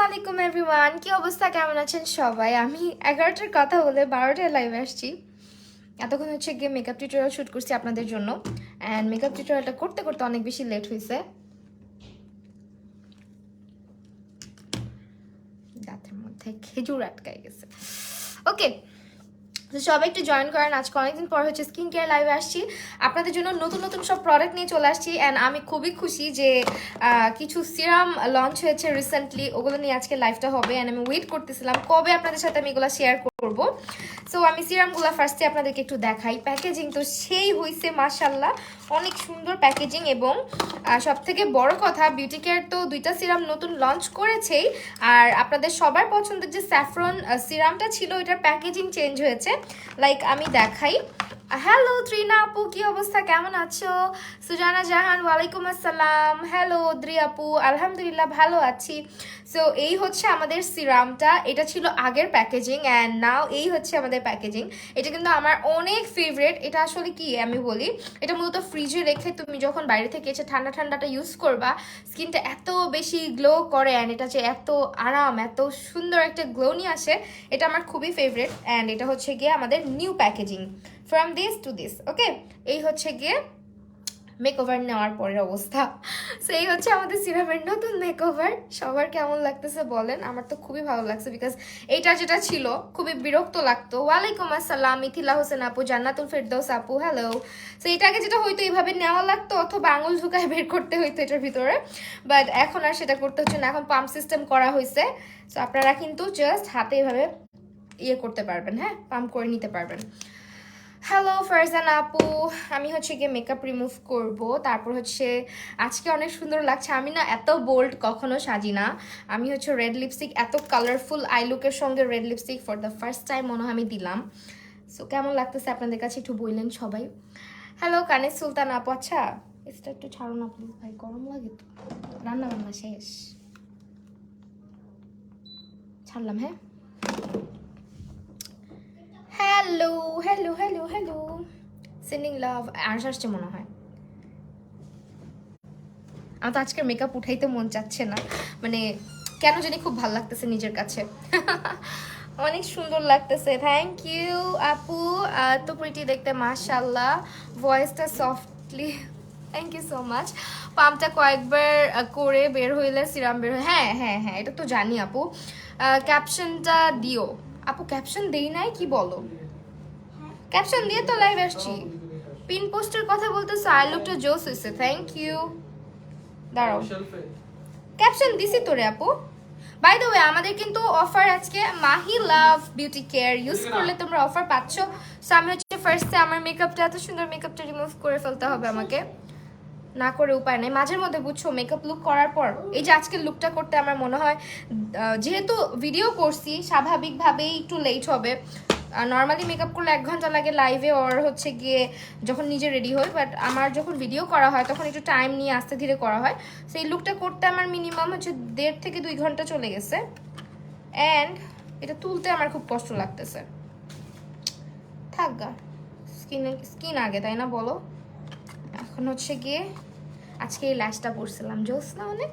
আলাইকুম এভরিওয়ান, কি অবস্থা, কেমন আছেন সবাই? আমি 11টার কথা বলে 12টায় লাইভে আসছি। এতক্ষণ হচ্ছে গিয়ে মেকআপ টিউটোরিয়াল শ্যুট করছি আপনাদের জন্য, অ্যান্ড মেকআপ টিউটোরিয়ালটা করতে করতে অনেক বেশি লেট হয়েছে। দাঁতের মধ্যে খেজুর আটকায় গেছে। ওকে, তো সবাই একটু জয়েন করেন। আজকে অনেকদিন পর হচ্ছে স্কিন কেয়ার লাইভে আসছি, আপনাদের জন্য নতুন নতুন সব প্রোডাক্ট নিয়ে চলে আসছি। অ্যান্ড আমি খুবই খুশি যে কিছু সিরাম লঞ্চ হয়েছে রিসেন্টলি, ওগুলো নিয়ে আজকে লাইভটা হবে। অ্যান্ড আমি ওয়েট করতেছিলাম কবে আপনাদের সাথে আমি এগুলো শেয়ার করব। সো আমি সিরামগুলো ফার্স্টে আপনাদেরকে একটু দেখাই। প্যাকেজিং তো সেই হয়েছে মাশাল্লাহ, অনেক সুন্দর প্যাকেজিং। এবং সব থেকে বড় কথা, বিউটি কেয়ার তো 2টা সিরাম নতুন লঞ্চ করেছেই, আর আপনাদের সবার পছন্দের যে স্যাফরন সিরামটা ছিল ওইটার প্যাকেজিং চেঞ্জ হয়েছে। লাইক আমি দেখাই। হ্যালো ত্রিনা আপু, কি অবস্থা, কেমন আছো? সুজানা জাহান, ওয়ালাইকুম আসসালাম। হ্যালো দ্রি আপু, আলহামদুলিল্লাহ ভালো আছি। সো এই হচ্ছে আমাদের সিরামটা, এটা ছিল আগের প্যাকেজিং অ্যান্ড নাও এই হচ্ছে আমাদের প্যাকেজিং। এটা কিন্তু আমার অনেক ফেভারিট। এটা আসলে কি আমি বলি, এটা মূলত ফ্রিজে রেখে তুমি যখন বাইরে থেকে এসে ঠান্ডা ঠান্ডাটা ইউজ করবা, স্কিনটা এত বেশি গ্লো করে অ্যান্ড এটা যে এত আরাম, এত সুন্দর একটা গ্লো নিয়ে আসে, এটা আমার খুবই ফেভারিট। অ্যান্ড এটা হচ্ছে গিয়ে আমাদের new packaging, from this to this. Okay, এই হচ্ছে গিয়ে মেকওভার নেওয়ার পরের অবস্থা। সেই হচ্ছে আমাদের সিরামের নতুন মেকওভার। সবার কেমন লাগতেছে বলেন? আমার তো খুবই ভালো লাগছে, বিকজ এইটা যেটা ছিল খুবই বিরক্ত লাগতো। ওয়ালাইকুম আসসালাম মিথিলা হোসেন আপু, জান্নাতুল ফেরদৌস আপু, হ্যালো। সো এটাকে যেটা হয়তো এইভাবে নেওয়া লাগতো অথবা আঙুল ঝুঁকায় বের করতে হইতো এটার ভিতরে, বাট এখন আর সেটা করতে হচ্ছে না, এখন পাম্প সিস্টেম করা হয়েছে। সো আপনারা কিন্তু জাস্ট হাতে এইভাবে ইয়ে করতে পারবেন, হ্যাঁ, পাম্প করে নিতে পারবেন। হ্যালো ফারজান আপু, আমি হচ্ছে গিয়ে মেকআপ রিমুভ করব, তারপর হচ্ছে আজকে অনেক সুন্দর লাগছে। আমি না এত বোল্ড কখনো সাজি না। আমি হচ্ছে রেড লিপস্টিক, এত কালারফুল আই লুকের সঙ্গে red lipstick for the first time মনে হয় আমি দিলাম। সো কেমন লাগতেছে আপনাদের কাছে একটু বললেন সবাই। হ্যালো কানিজ সুলতান আপু, আচ্ছা এটা একটু ছাড়ো না প্লিজ ভাই, গরম লাগে তো। রান্না বান্না শেষ, ছাড়লাম, হ্যাঁ। Hello hello hello hello, sending love আসছে মনে হয়। আমার তো আজকের মেকআপ উঠাইতে মন চাচ্ছে না, মানে কেন জানি খুব ভালো লাগতেছে নিজের কাছে। অনেক সুন্দর লাগতেছে, থ্যাংক ইউ আপু, এত প্রিটি দেখতে মাশাল্লাহ, ভয়েসটা softly, thank you so much. পাম্পটা কয়েকবার করে বের হইলে সিরাম বের হয়, হ্যাঁ হ্যাঁ হ্যাঁ, এটা তো জানি আপু। ক্যাপশনটা দিও আপু। ক্যাপশন দেই নাই, কি বলো? ক্যাপশন দিয়ে তো লাইভ আসছি। পিন পোস্টের কথা বলতেছো, আই লুকটা জোস হইছে, থ্যাংক ইউ। দাঁড়াও, ক্যাপশন দিছি তোরে আপু। বাই দ্য ওয়ে, আমাদের কিন্তু অফার আজকে, মাহি লাভ বিউটি কেয়ার ইউজ করলে তোমরা অফার পাচ্ছ। সো আমি হচ্ছে ফার্স্টে আমার মেকআপটা, এত সুন্দর মেকআপটা রিমুভ করে ফেলতে হবে আমাকে, না করে উপায় নেই। মাঝের মধ্যে বুঝছো মেকআপ লুক করার পর, এই যে আজকের লুকটা করতে আমার মনে হয় যেহেতু ভিডিও করছি স্বাভাবিকভাবেই একটু লেট হবে। নর্মালি মেকআপ করলে 1 ঘন্টা লাগে লাইভে, ওর হচ্ছে গিয়ে যখন নিজে রেডি হই, বাট আমার যখন ভিডিও করা হয় তখন একটু টাইম নিয়ে আস্তে ধীরে করা হয়। সেই লুকটা করতে আমার মিনিমাম হচ্ছে 1.5 থেকে 2 ঘন্টা চলে গেছে, অ্যান্ড এটা তুলতে আমার খুব কষ্ট লাগতেছে। থাক গা, স্কিন আগে, তাই না বলো? এখন হচ্ছে গিয়ে আজকে এই ল্যাশটা পরছিলাম, জোস না অনেক।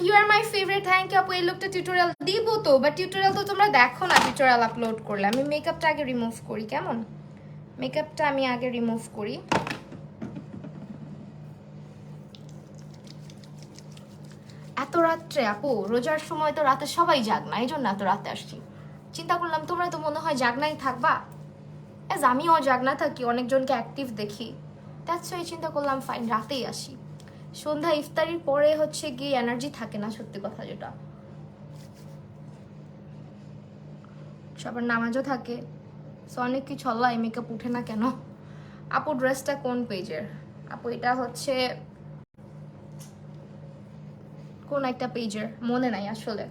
You are my favourite, thank you আপু। এই লুকটা টিউটোরিয়াল দিব তো, বাট টিউটোরিয়াল তো তোমরা দেখো না, টিউটোরিয়াল আপলোড করলে। আমি মেকআপটা আগে রিমুভ করি, কেমন? মেকআপটা আমি আগে রিমুভ করি। এত রাত্রে আপু, রোজার সময় তো রাতে সবাই জাগনা, এই জন্য এত রাতে আসছি। চিন্তা করলাম তোমরা তো মনে হয় জাগনাই থাকবা, অ্যাজ আমিও জাগনা থাকি, অনেকজনকে অ্যাক্টিভ দেখি, দ্যাটস ওয়াই চিন্তা করলাম ফাইন রাতেই আসি। সন্ধ্যা ইফতারির পরে হচ্ছে গিয়ে এনার্জি থাকে না, সত্যি কথা যেটা। সবার নামাজও থাকে, সো অনেক কিছু। আল্লাহ, এই মেকআপ উঠে না কেন? আপু ড্রেসটা কোন পেজের? আপু এটা হচ্ছে কোন একটা পেজের, মনে নাই আসলে।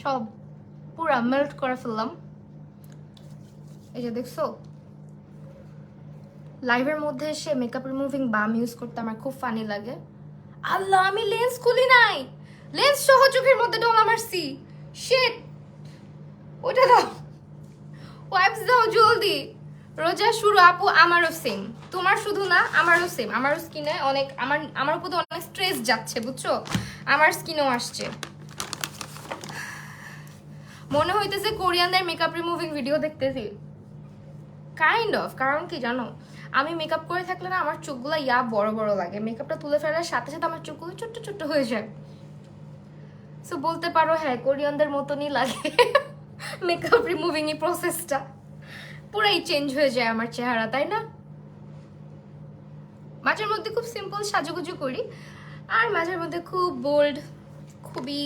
সব পুরা মেল্ট করে ফেললাম, এই যে দেখছো। লাইভের মধ্যে এসে মেকআপ রিমুভিং বাম ইউজ করতে আমার খুব ফানি লাগে। আল্লাহ, আমি লেন্স খুলি নাই, লেন্স সহ চোখের মধ্যে ডলা মারছি। শিট, ওইটা দাও, ওয়াইপস দাও জলদি, রোজা শুরু আপু। আমারও সেম, তোমার শুধু না আমারও সেম। আমারও স্কিনে অনেক আমার উপর অনেক স্ট্রেস যাচ্ছে বুঝছো, আমার স্কিনেও আসছে। মনে হইতেছে কোরিয়ানদের মেকআপ রিমুভিং ভিডিও দেখতেছি কাইন্ড অফ। কারণ কি জানো, আমি মেকআপ করে থাকলে না আমার চোখগুলো বড় বড় লাগে, মেকআপটা তুলে ফেলার সাথে সাথে আমার চোখগুলো ছোট্ট ছোট্ট হয়ে যায়। সো বলতে পারো হ্যাঁ কোরিয়ানদের মতনই লাগে মেকআপ রিমুভিং এই প্রসেসটা, পুরাই চেঞ্জ হয়ে যায় আমার চেহারা, তাই না? মাঝের মধ্যে খুব সিম্পল সাজুগুজু করি, আর মাঝের মধ্যে খুব বোল্ড, খুবই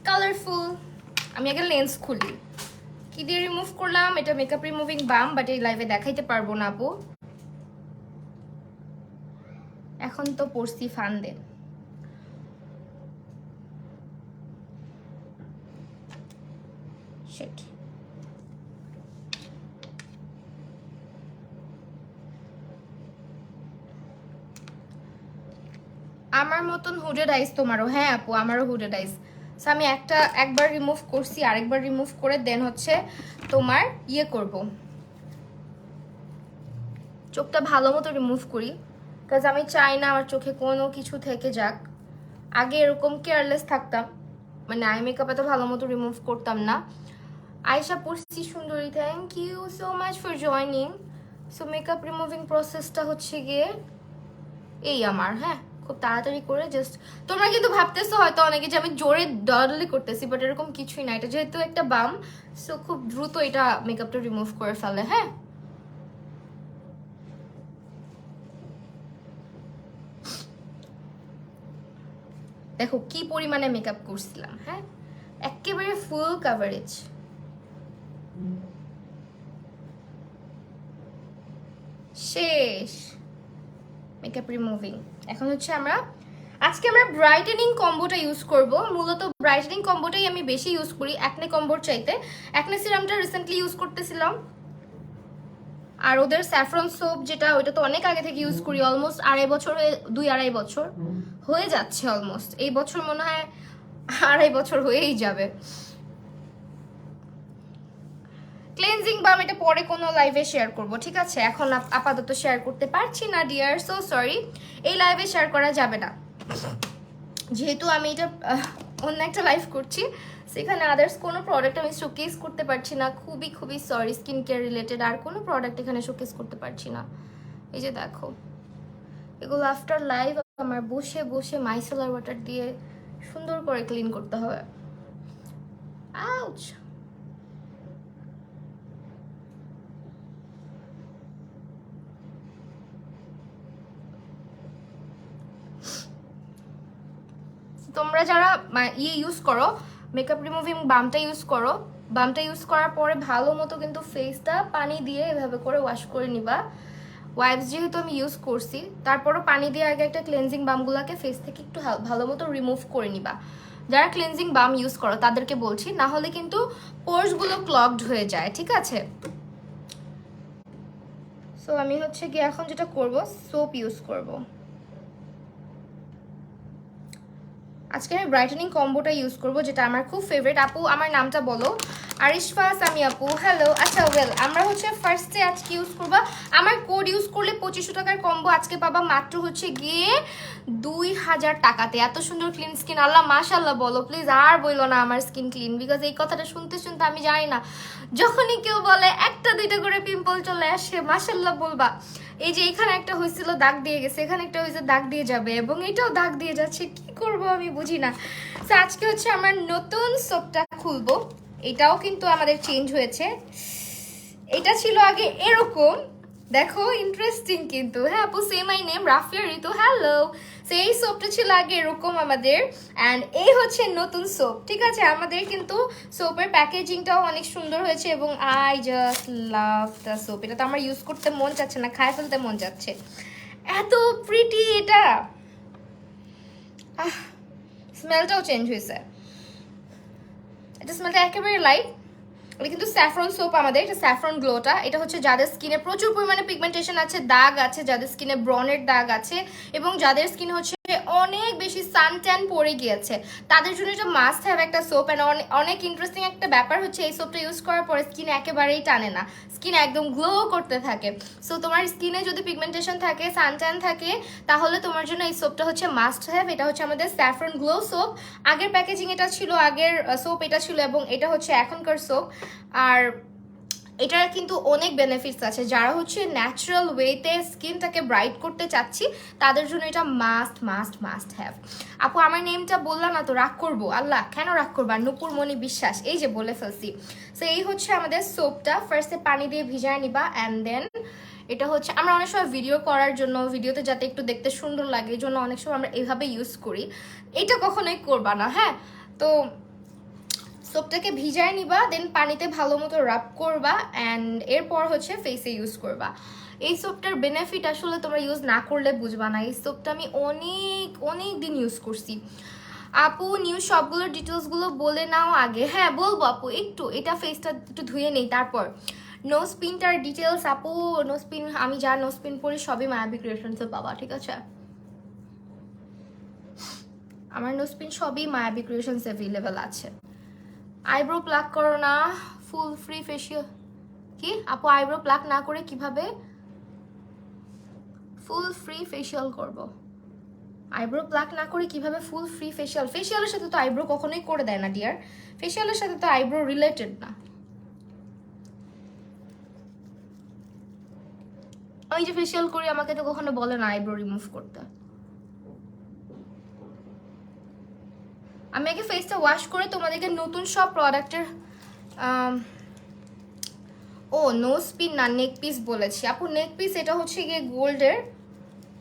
কালারফুল। আমি আগে লেন্স খুলি। কি দিয়ে রিমুভ করলাম? এটা মেকআপ রিমুভিং বাম, বাট এই লাইভে দেখাইতে পারবো না আপু। এখন তো পড়ছি ফান্দে। শিট। আমার মতন হুডেড আইস তোমারও? হ্যাঁ আপু আমারও হুডেড আইস। সো আমি একবার রিমুভ করছি, আরেকবার রিমুভ করে দেন হচ্ছে তোমার ইয়ে করব, চোখটা ভালো মতো রিমুভ করি, কাজ আমি চাই না আমার চোখে কোনো কিছু থেকে যাক। আগে এরকম কেয়ারলেস থাকতাম, মানে আই মেকআপ এত ভালো মতো রিমুভ করতাম না। আয়শা পড়ছি সুন্দরী, thank you so much for joining. So makeup removing প্রসেসটা হচ্ছে গিয়ে এই আমার, হ্যাঁ খুব তাড়াতাড়ি করে জাস্ট, তোমরা কিন্তু ভাবতেছো হয়তো অনেকে যে আমি জোরে ডলি করতেছি, বাট এরকম কিছুই না। এটা যেহেতু একটা বাম, সো খুব দ্রুত এটা মেকআপটা রিমুভ করে ফেলে। হ্যাঁ দেখো কি পরিমাণে মেকআপ করছিলাম, হ্যাঁ একেবারে ফুল কাভারেজ। শেষ মেকআপ রিমুভিং। এখন হচ্ছে আজকে আমরা ব্রাইটেনিং কম্বোটা ইউজ করব। মূলত ব্রাইটেনিং কম্বোটাই আমি বেশি ইউজ করি অ্যাকনে কম্বোর চাইতে। অ্যাকনে সিরামটা রিসেন্টলি ইউজ করতেছিলাম, আর ওদের স্যাফরন সোপ যেটা, ওইটা তো অনেক আগে থেকে ইউজ করি, অলমোস্ট 2-2.5 বছর হয়ে যাচ্ছে। অলমোস্ট এই বছর মনে হয় 2.5 বছর হয়েই যাবে। ক্লেনজিং বাম এটা পরে কোনো লাইভে শেয়ার করব, ঠিক আছে? এখন আপাতত শেয়ার করতে পারছি না ডিয়ার, সো সরি। এই লাইভে শেয়ার করা যাবে না, যেহেতু আমি এটা অন্য একটা লাইভ করছি, সেখানে আদার্স কোনো প্রোডাক্ট আমি শোকেস করতে পারছি না। খুবই খুবই সরি, স্কিন কেয়ার রিলেটেড আর কোনো প্রোডাক্ট এখানে শোকেস করতে পারছি না। এই যে দেখো, এগুলো আফটার লাইভ আমার বসে বসে মাইসেলার ওয়াটার দিয়ে সুন্দর করে ক্লিন করতে হবে। আউচ। তোমরা যারা ইউজ করো মেকআপ রিমুভিং বামটা ইউজ করো, বামটা ইউজ করার পরে ভালো মতো কিন্তু ফেসটা পানি দিয়ে এভাবে করে ওয়াশ করে নিবা। ওয়াইপস যেহেতু আমি ইউজ করছি, তারপরও পানি দিয়ে আগে একটা ক্লেনজিং বামগুলোকে ফেস থেকে একটু ভালো মতো রিমুভ করে নিবা। যারা ক্লেনজিং বাম ইউজ করো তাদেরকে বলছি, না হলে কিন্তু পোরসগুলো ক্লগড হয়ে যায়, ঠিক আছে? সো আমি হচ্ছে গিয়ে এখন যেটা করব, সোপ ইউজ করব। আজকে আমি ব্রাইটেনিং কম্বোটা ইউজ করব, যেটা আমার খুব ফেভারিট। আপু আমার নামটা বলো। আরিশফা সামি আপু, হ্যালো। আচ্ছা ওয়েল, আমরা হচ্ছে ফার্স্টে আজকে ইউজ করবো, আমার কোড ইউজ করলে 2500 টাকার কম্বো আজকে পাবা মাত্র হচ্ছে গিয়ে 2000 টাকাতে। এত সুন্দর ক্লিন স্কিন, আল্লাহ মাশাল্লাহ বলো প্লিজ। আর বললো না আমার স্কিন ক্লিন, বিকজ এই কথাটা শুনতে শুনতে আমি জানি না, যখনই কেউ বলে 1-2টা করে পিম্পল চলে আসে, মাশাল্লাহ বলবা। এই যে এখানে একটা হয়েছিল দাগ দিয়ে গেছে, এখানে একটা হয়েছে দাগ দিয়ে যাবে, এবং এটাও দাগ দিয়ে যাচ্ছে, কি করব আমি বুঝি না। তো আজকে হচ্ছে আমার নতুন সোপটা খুলবো। এটাও কিন্তু আমাদের চেঞ্জ হয়েছে, এটা ছিল আগে এরকম, দেখো ইন্টারেস্টিং কিন্তু। হ্যাঁ আপু, same I name Rafia Ritu, hello. So এই সোপটা ছিল আগে এরকম আমাদের, অ্যান্ড এই হচ্ছে নতুন সোপ, ঠিক আছে? আমাদের কিন্তু সোপের প্যাকেজিংটাও অনেক সুন্দর হয়েছে, এবং I just love the soap. এটা তো আমার ইউজ করতে মন চাচ্ছে না, খায় ফেলতে মন যাচ্ছে, এত প্রিটি এটা। স্মেলটাও চেঞ্জ হয়েছে, এটা স্মেলটা একেবারে লাইট। এটা কিন্তু স্যাফরন সোপ আমাদের, এটা স্যাফরন গ্লোটা। এটা হচ্ছে যাদের স্কিনে প্রচুর পরিমাণে পিগমেন্টেশন আছে, দাগ আছে, যাদের স্কিনে ব্রনের দাগ আছে, এবং যাদের স্কিনে হচ্ছে অনেক বেশি সান ট্যান পড়ে গিয়েছে, তাদের জন্য এটা মাস্ট হ্যাভ একটা সোপ। অ্যান্ড অনেক ইন্টারেস্টিং একটা ব্যাপার হচ্ছে এই সোপটা ইউজ করার পরে স্কিন একেবারেই টানে না, স্কিন একদম গ্লো করতে থাকে। সো তোমার স্কিনে যদি পিগমেন্টেশন থাকে, সান ট্যান থাকে, তাহলে তোমার জন্য এই সোপটা হচ্ছে মাস্ট হ্যাভ। এটা হচ্ছে আমাদের স্যাফরন গ্লো সোপ। আগের প্যাকেজিং এটা ছিল, আগের সোপ এটা ছিল, এবং এটা হচ্ছে এখনকার সোপ। আর এটার কিন্তু অনেক বেনিফিটস আছে, যারা হচ্ছে ন্যাচারাল ওয়েতে স্কিনটাকে ব্রাইট করতে চাচ্ছি তাদের জন্য এটা মাস্ট মাস্ট মাস্ট হ্যাভ। আপু আমার নেমটা বললাম না তো, রাগ করবো? আল্লাহ, কেন রাগ করবা? নূপুর মনি বিশ্বাস, এই যে বলে ফেলছি। সো এই হচ্ছে আমাদের সোপটা। ফার্স্টে পানি দিয়ে ভিজায় নিবা, অ্যান্ড দেন এটা হচ্ছে আমরা অনেক সময় ভিডিও করার জন্য, ভিডিওতে যাতে একটু দেখতে সুন্দর লাগে এই জন্য অনেক সময় আমরা এইভাবে ইউজ করি, এটা কখনোই করবা না, হ্যাঁ? তো সোপটাকে ভিজায় নিবা, দেন পানিতে ভালো মতো রাব করবা, অ্যান্ড এরপর হচ্ছে ফেসে ইউজ করবা। এই সোপটার বেনিফিট আসলে তোমরা ইউজ না করলে বুঝবা না। এই সোপটা আমি অনেক অনেক দিন ইউজ করছি। আপু নিউ সবগুলোর ডিটেলসগুলো বলে নাও আগে। হ্যাঁ বলবো আপু, একটু এটা ফেসটা একটু ধুয়ে নেই তারপর। নো স্পিনটার ডিটেলস আপু, নো স্পিন আমি যা নো স্পিন পড়ি সবই মায়াবী ক্রিয়েশনসে পাবা, ঠিক আছে? আমার নো স্পিন সবই মায়াবী ক্রিয়েশনস অ্যাভেলেবেল আছে। আইব্রো প্লাক করো না, ফুল ফ্রি ফেশিয়াল। কি আপু আইব্রো প্লাক না করে কিভাবে ফুল ফ্রি ফেশিয়াল করব? আইব্রো প্লাক না করে কিভাবে ফুল ফ্রি ফেশিয়াল? ফেশিয়ালের সাথে তো আইব্রো কখনোই করে দেয় না ডিয়ার, ফেশিয়ালের সাথে তো আইব্রো রিলেটেড না। আমি যে ফেশিয়াল করি আমাকে তো কখনো বলে না আইব্রো রিমুভ করতে। আমি আগে ফেসটা ওয়াশ করে তোমাদেরকে নতুন সব প্রোডাক্টের ও নো স্পিন না, নেক পিস বলেছি আপু। নেক পিস এটা হচ্ছে গিয়ে গোল্ডের,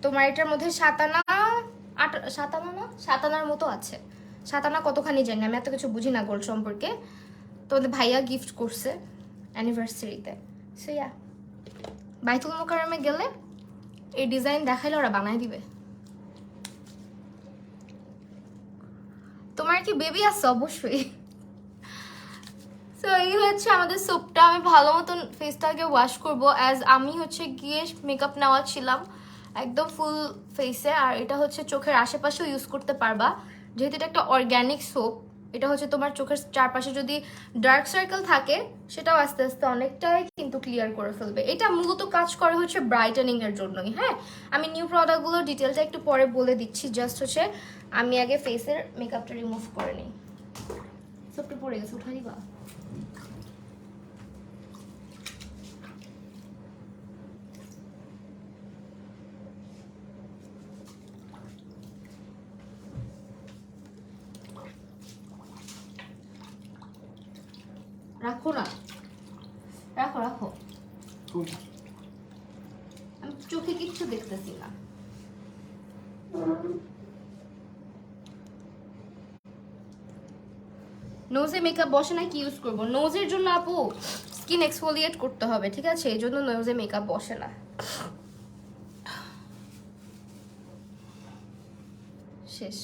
তোমার এটার মধ্যে সাতানা সাতানা না সাতানার মতো আছে, সাতানা কতখানি জানি, আমি এত কিছু বুঝি না গোল্ড সম্পর্কে। তোমাদের ভাইয়া গিফট করছে অ্যানিভার্সারিতে। সো ইয়া, বাইতুল মোকাররমে গেলে এই ডিজাইন দেখাইলে ওরা বানাই দিবে। তোমার কি বেবি আছে? অবশ্যই। সো এই হচ্ছে আমাদের সোপটা। আমি ভালো মতন ফেসটাকে ওয়াশ করবো, অ্যাজ আমি হচ্ছে গিয়ে মেকআপ নেওয়া ছিলাম একদম ফুল ফেসে। আর এটা হচ্ছে চোখের আশেপাশেও ইউজ করতে পারবা, যেহেতু এটা একটা অর্গ্যানিক সোপ। এটা হচ্ছে তোমার চোখের চারপাশে যদি ডার্ক সার্কেল থাকে সেটাও আস্তে আস্তে অনেকটাই কিন্তু ক্লিয়ার করে ফেলবে। এটা মূলত কাজ করে হচ্ছে ব্রাইটেনিং এর জন্যই। হ্যাঁ, আমি নিউ প্রোডাক্টগুলোর ডিটেলটা একটু পরে বলে দিচ্ছি, জাস্ট হচ্ছে আমি আগে ফেসের মেকআপটা রিমুভ করে নিই। সোপটা পড়ে গেছে, উঠা দিবা? রাখো না, রাখো রাখো, আমি চোখে কিচ্ছু দেখতেছি না। নোজে মেকআপ বসে না, কি ইউজ করবো নোজের জন্য? আপু স্কিন এক্সফোলিয়েট করতে হবে, ঠিক আছে? এই জন্য নোজে মেকআপ বসে না। শেষ,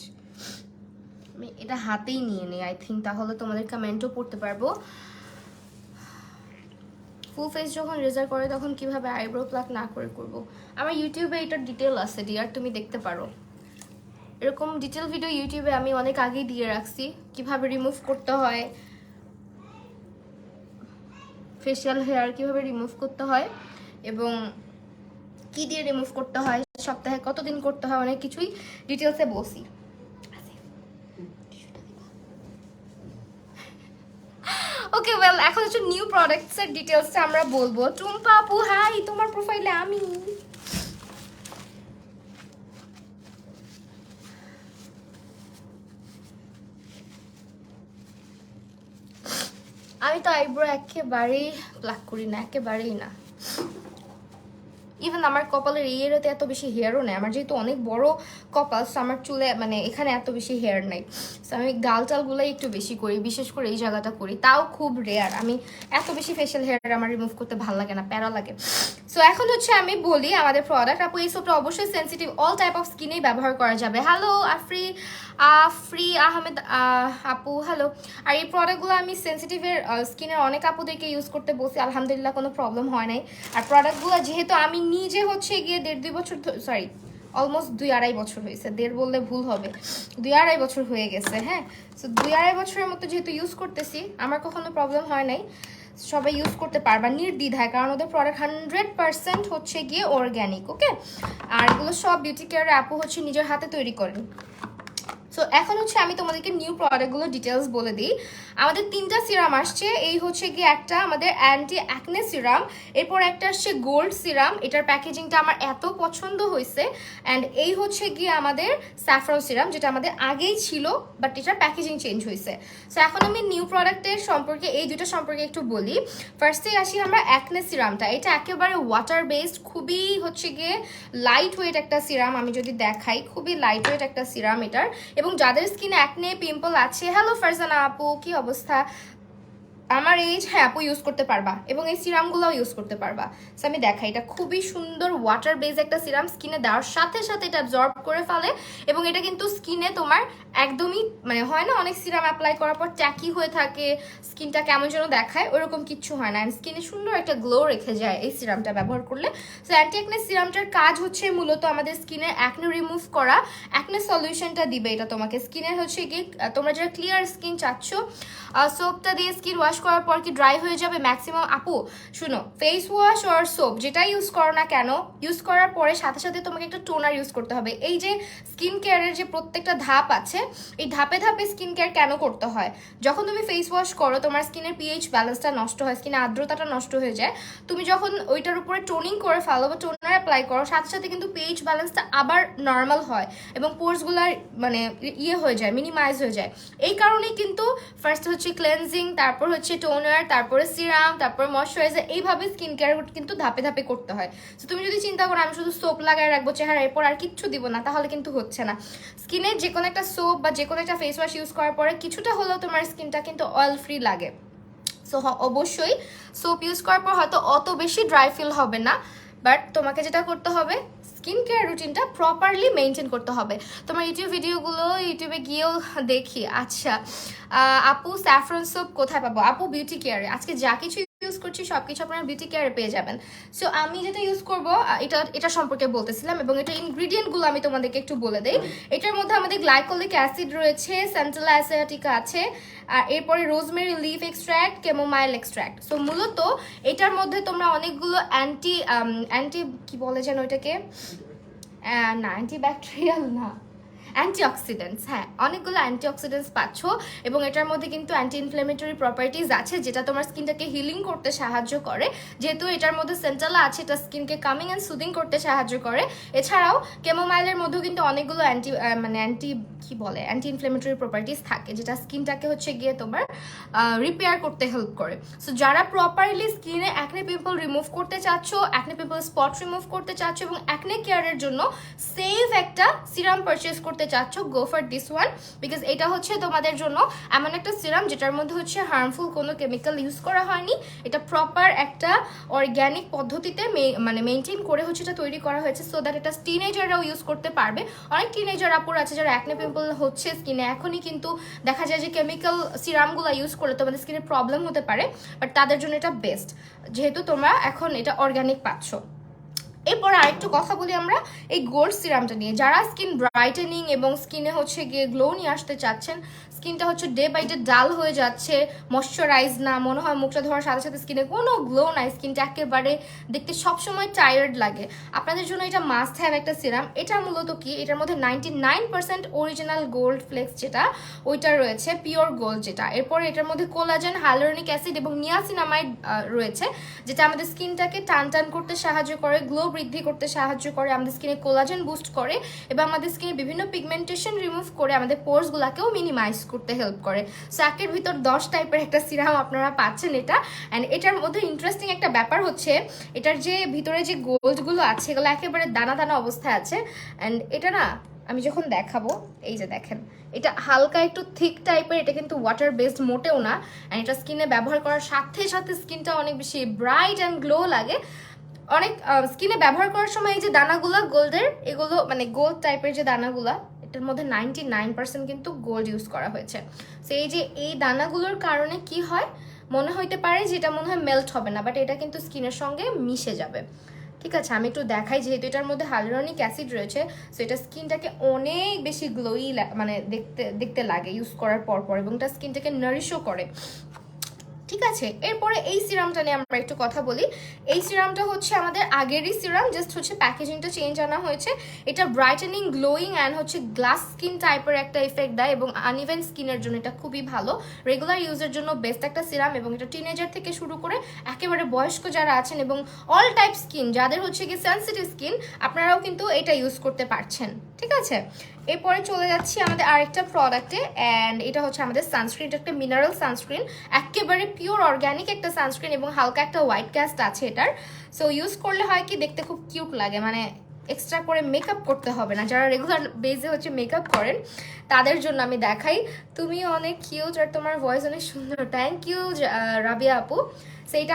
আমি এটা হাতেই নিয়ে নিই আই থিঙ্ক, তাহলে তোমাদের কমেন্টও পড়তে পারবো। ফুল ফেস যখন রেজাল্ট করে তখন কিভাবে আইব্রো প্লাক না করে করব? আমার ইউটিউবে এটার ডিটেল আছে ডিয়ার, তুমি দেখতে পারো। এরকম ডিটেল ভিডিও ইউটিউবে আমি অনেক আগেই দিয়ে রাখছি, কিভাবে রিমুভ করতে হয় ফেশিয়াল হেয়ার, কিভাবে রিমুভ করতে হয় এবং কি দিয়ে রিমুভ করতে হয়, সপ্তাহে কতদিন করতে হয়, অনেক কিছুই ডিটেলসে বলছি। ওকে ওয়েল, এখন হচ্ছে নিউ প্রোডাক্টসের ডিটেলসটা আমরা বলবো। টুম্পা আপু হাই, তোমার প্রোফাইলে আমি তো আইব্রো একেবারেই প্লাক করি না, একেবারেই না। ইভেন আমার কপালের এই এরিয়াতে এত বেশি হেয়ারও নেই, আমার যেহেতু অনেক বড় কপাল, আমার চুলে মানে এখানে এত বেশি হেয়ার নাই। সো আমি গাল টালগুলোই একটু বেশি করি, বিশেষ করে এই জায়গাটা করি, তাও খুব রেয়ার। আমি এত বেশি ফেশিয়াল হেয়ার আমার রিমুভ করতে ভালো লাগে না, প্যারা লাগে। সো এখন হচ্ছে আমি বলি আমাদের প্রোডাক্ট। আপু এই সোপটা অবশ্যই সেন্সিটিভ অল টাইপ অফ স্কিনেই ব্যবহার করা যাবে। হ্যালো আফরি আহমেদ আপু, হ্যালো। আর এই প্রোডাক্টগুলো আমি সেন্সিটিভের স্কিনের অনেক আপুদেরকে ইউজ করতে বলছি, আলহামদুলিল্লাহ কোনো প্রবলেম হয় নাই। আর প্রোডাক্টগুলো যেহেতু আমি নিজে হচ্ছে গিয়ে 1.5-2 বছর সরি অলমোস্ট 2-2.5 বছর হয়েছে, 1.5 বললে ভুল হবে, 2-2.5 বছর হয়ে গেছে। হ্যাঁ, সো 2-2.5 বছরের মতো যেহেতু ইউজ করতেছি, আমার কখনো প্রবলেম হয় নাই। সবাই ইউজ করতে পারবা নির্দ্বিধায়, কারণ ওদের প্রোডাক্ট 100% হচ্ছে গিয়ে অর্গ্যানিক। ওকে, আর এগুলো সব বিউটি কেয়ারের আপু হচ্ছে নিজের হাতে তৈরি করেন। সো এখন হচ্ছে আমি তোমাদেরকে নিউ প্রোডাক্টগুলো ডিটেলস বলে দিই। আমাদের 3টা সিরাম আসছে। এই হচ্ছে গিয়ে একটা আমাদের অ্যান্টি অ্যাকনে সিরাম, এরপর একটা আসছে গোল্ড সিরাম, এটার প্যাকেজিংটা আমার এত পছন্দ হয়েছে। অ্যান্ড এই হচ্ছে গিয়ে আমাদের স্যাফরন সিরাম, যেটা আমাদের আগেই ছিল বাট এটার প্যাকেজিং চেঞ্জ হয়েছে। সো এখন আমি নিউ প্রোডাক্টের সম্পর্কে, এই দুটো সম্পর্কে একটু বলি। ফার্স্টেই আসি আমরা অ্যাকনে সিরামটা। এটা একেবারে ওয়াটার বেসড, খুবই হচ্ছে গিয়ে লাইট ওয়েট একটা সিরাম। আমি যদি দেখাই, খুবই লাইট ওয়েট একটা সিরাম এটার। এবং যাদের স্কিনে অ্যাকনে পিম্পল আছে, হ্যালো ফারজানা আপু, কি অবস্থা? আমার এইজ, হ্যাঁ আপু ইউজ করতে পারবা, এবং এই সিরামগুলোও ইউজ করতে পারবা। সো আমি দেখাই, এটা খুবই সুন্দর ওয়াটার বেস একটা সিরাম, স্কিনে দেওয়ার সাথে সাথে এটা অ্যাবজর্ব করে ফেলে। এবং এটা কিন্তু স্কিনে তোমার একদমই মানে হয় না অনেক সিরাম অ্যাপ্লাই করার পর ট্যাকি হয়ে থাকে, স্কিনটা কেমন যেন দেখায়, ওরকম কিচ্ছু হয় না। অ্যান্ড স্কিনে সুন্দর একটা গ্লো রেখে যায় এই সিরামটা ব্যবহার করলে। সো অ্যান্টি অ্যাকনে সিরামটার কাজ হচ্ছে মূলত আমাদের স্কিনে অ্যাকনে রিমুভ করা, অ্যাকনে সলিউশনটা দিবে এটা তোমাকে। স্কিনের হচ্ছে গিয়ে তোমরা যারা ক্লিয়ার স্কিন চাচ্ছ, সোপটা দিয়ে স্কিন ওয়াশ করার পর কি ড্রাই হয়ে যাবে ম্যাক্সিমাম? আপু শুনো, ফেস ওয়াশ আর সোপ যেটাই ইউজ করো না কেন, ইউজ করার পরে সাথে সাথে তোমাকে একটা টোনার ইউজ করতে হবে। এই যে স্কিন কেয়ারের যে প্রত্যেকটা ধাপ আছে, এই ধাপে ধাপে স্কিন কেয়ার কেন করতে হয়? যখন তুমি ফেস ওয়াশ করো, তোমার স্কিনের পিএইচ ব্যালেন্সটা নষ্ট হয়, স্কিনের আর্দ্রতাটা নষ্ট হয়ে যায়। তুমি যখন ওইটার উপরে টোনিং করে ফেলো বা টোনার অ্যাপ্লাই করো, সাথে সাথে কিন্তু পিএইচ ব্যালেন্সটা আবার নর্মাল হয় এবং পোর্সগুলো মানে ইয়ে হয়ে যায়, মিনিমাইজ হয়ে যায়। এই কারণেই কিন্তু ফার্স্ট হচ্ছে ক্লেনজিং, তারপর হচ্ছে টোনার, তারপরে সিরাম, তারপর ময়শ্চারাইজার, এইভাবে স্কিন কেয়ার কিন্তু ধাপে ধাপে করতে হয়। তো তুমি যদি চিন্তা করো আমি শুধু সোপ লাগায় রাখবো চেহারা, এরপর আর কিচ্ছু দিব না, তাহলে কিন্তু হচ্ছে না। স্কিনে যে কোনো একটা সোপ বা যে কোনো একটা ফেস ওয়াশ ইউজ করার পরে কিছুটা হলেও তোমার স্কিনটা কিন্তু অয়েল ফ্রি লাগে। সো অবশ্যই সোপ ইউজ করার পর হয়তো অত বেশি ড্রাই ফিল হবে না, বাট তোমাকে যেটা করতে হবে, স্কিন কেয়ার রুটিনটা প্রপারলি মেনটেন করতে হবে। তোমার ইউটিউব ভিডিওগুলো ইউটিউবে গিয়েও দেখি। আচ্ছা আপু স্যাফরন সোপ কোথায় পাবো? আপু বিউটি কেয়ারে, আজকে যা কিছু ইউজ করছি সব কিছু আপনারা বিউটি কেয়ারে পেয়ে যাবেন। সো আমি যেটা ইউজ করবো এটা সম্পর্কে বলতেছিলাম, এবং এটা ইনগ্রিডিয়েন্টগুলো আমি তোমাদেরকে একটু বলে দিই। এটার মধ্যে আমাদের গ্লাইকোলিক অ্যাসিড রয়েছে, সেন্ট্রাল অ্যাসিয়াটিকা আছে, আর এরপরে rosemary leaf extract, chamomile extract. So মূলত এটার মধ্যে তোমরা অনেকগুলো অ্যান্টি কি বলে যেন ওইটাকে, না অ্যান্টিব্যাকটেরিয়াল না, অ্যান্টিঅক্সিডেন্টস, হ্যাঁ অনেকগুলো অ্যান্টিঅক্সিডেন্টস পাচ্ছ। এবং এটার মধ্যে কিন্তু অ্যান্টি ইনফ্লেমেটরি প্রপার্টিজ আছে, যেটা তোমার স্কিনটাকে হিলিং করতে সাহায্য করে। যেহেতু এটার মধ্যে সেন্টালা আছে, এটা স্কিনকে কামিং অ্যান্ড সুদিং করতে সাহায্য করে। এছাড়াও ক্যামোমাইলের মধ্যেও কিন্তু অনেকগুলো অ্যান্টি ইনফ্লেমেটরি প্রপার্টিজ থাকে, যেটা স্কিনটাকে হচ্ছে গিয়ে তোমার রিপেয়ার করতে হেল্প করে। সো যারা প্রপারলি স্কিনে অ্যাকনে পিম্পল রিমুভ করতে চাচ্ছ, অ্যাকনে পিম্পল স্পট রিমুভ করতে চাচ্ছ এবং অ্যাকনে কেয়ারের জন্য সেফ একটা সিরাম পারচেস করতে চাচ্ছ, go for this one. Because এটা হচ্ছে তোমাদের জন্য এমন একটা সিরাম যেটার মধ্যে হচ্ছে হার্মফুল কোনো কেমিক্যাল ইউজ করা হয়নি। এটা প্রপার একটা অর্গ্যানিক পদ্ধতিতে মানে মেনটেন করে হচ্ছে এটা তৈরি করা হয়েছে, সো দ্যাট এটা টিনেজাররাও ইউজ করতে পারবে। অনেক টিনেজার আপুর আছে যারা অ্যাকনে পিম্পল হচ্ছে স্কিনে, এখনই কিন্তু দেখা যায় যে কেমিক্যাল সিরামগুলো ইউজ করলে তোমাদের স্কিনে প্রবলেম হতে পারে, বাট তাদের জন্য এটা বেস্ট, যেহেতু তোমরা এখন এটা অর্গ্যানিক পাচ্ছ। এরপর আরেকটু কথা বলি আমরা এই গোল্ড সিরামটা নিয়ে। যারা স্কিন ব্রাইটেনিং এবং স্কিনে হচ্ছে গিয়ে গ্লো নিয়ে আসতে চাচ্ছেন, স্কিনটা হচ্ছে ডে বাই ডে ডাল হয়ে যাচ্ছে, ময়শ্চারাইজ না, মনে হয় মুখটা ধরার সাথে সাথে স্কিনে কোনো গ্লো নাই, স্কিনটা একেবারে দেখতে সবসময় টায়ার্ড লাগে, আপনাদের জন্য এটা মাস্ট হ্যাভ একটা সিরাম। এটা মূলত কি, এটার মধ্যে 99% অরিজিনাল গোল্ড ফ্লেক্স যেটা ওইটা রয়েছে, পিওর গোল্ড যেটা। এরপর এটার মধ্যে কোলাজেন, হাইলোরনিক অ্যাসিড এবং নিয়াসিনামাইড রয়েছে, যেটা আমাদের স্কিনটাকে টান টান করতে সাহায্য করে, গ্লো বৃদ্ধি করতে সাহায্য করে, আমাদের স্কিনে কোলাজেন বুস্ট করে এবং আমাদের স্কিনে বিভিন্ন পিগমেন্টেশন রিমুভ করে আমাদের পোর্সগুলোকেও মিনিমাইজ করতে হেল্প করে। সো একের ভিতর 10 টাইপের একটা সিরাম আপনারা পাচ্ছেন এটা। অ্যান্ড এটার মধ্যে ইন্টারেস্টিং একটা ব্যাপার হচ্ছে, এটার যে ভিতরে যে গোল্ডগুলো আছে এগুলো একেবারে দানা দানা অবস্থায় আছে। অ্যান্ড এটা না আমি যখন দেখাবো, এই যে দেখেন, এটা হালকা একটু থিক টাইপের, এটা কিন্তু ওয়াটার বেসড মোটেও না। অ্যান্ড এটা স্কিনে ব্যবহার করার সাথে সাথে স্কিনটা অনেক বেশি ব্রাইট অ্যান্ড গ্লো লাগে। অনেক স্কিনে ব্যবহার করার সময় এই যে দানাগুলো গোল্ডের, এগুলো মানে গোল্ড টাইপের যে দানাগুলো, এটার মধ্যে 99% কিন্তু গোল্ড ইউজ করা হয়েছে। সো এই যে এই দানাগুলোর কারণে কি হয়, মনে হইতে পারে যে এটা মনে হয় মেল্ট হবে না, বাট এটা কিন্তু স্কিনের সঙ্গে মিশে যাবে। ঠিক আছে, আমি একটু দেখাই, যেহেতু এটার মধ্যে হাইলুরনিক অ্যাসিড রয়েছে, সো এটা স্কিনটাকে অনেক বেশি গ্লোই মানে দেখতে দেখতে লাগে ইউজ করার পর পর, এবং এটা স্কিনটাকে নারিশও করে। ঠিক আছে, এরপরে এই সিরামটা নিয়ে আমরা একটু কথা বলি। এই সিরামটা হচ্ছে আমাদের আগেরই সিরাম, জাস্ট হচ্ছে প্যাকেজিংটা চেঞ্জ আনা হয়েছে। এটা ব্রাইটেনিং, গ্লোয়িং অ্যান্ড হচ্ছে গ্লাস স্কিন টাইপের একটা এফেক্ট দেয়, এবং আনইভেন স্কিনের জন্য এটা খুবই ভালো, রেগুলার ইউজের জন্য বেস্ট একটা সিরাম। এবং এটা টিনেজার থেকে শুরু করে একেবারে বয়স্ক যারা আছেন এবং অল টাইপ স্কিন, যাদের হচ্ছে কি সেন্সিটিভ স্কিন, আপনারাও কিন্তু এটা ইউজ করতে পারছেন। ঠিক আছে, এরপরে চলে যাচ্ছি আমাদের আরেকটা প্রোডাক্টে, অ্যান্ড এটা হচ্ছে আমাদের সানস্ক্রিন। এটা একটা মিনারেল সানস্ক্রিন, একেবারে পিওর অর্গ্যানিক একটা সানস্ক্রিন, এবং হালকা একটা হোয়াইট ক্যাস্ট আছে এটার। সো ইউজ করলে হয় কি দেখতে খুব কিউট লাগে, মানে এক্সট্রা করে মেকআপ করতে হবে না। যারা রেগুলার বেসে হচ্ছে মেকআপ করেন তাদের জন্য আমি দেখাই। তুমি অনেক কিউট আর তোমার ভয়েস অনেক সুন্দর, থ্যাংক ইউ রাবিয়া আপু। সেইটা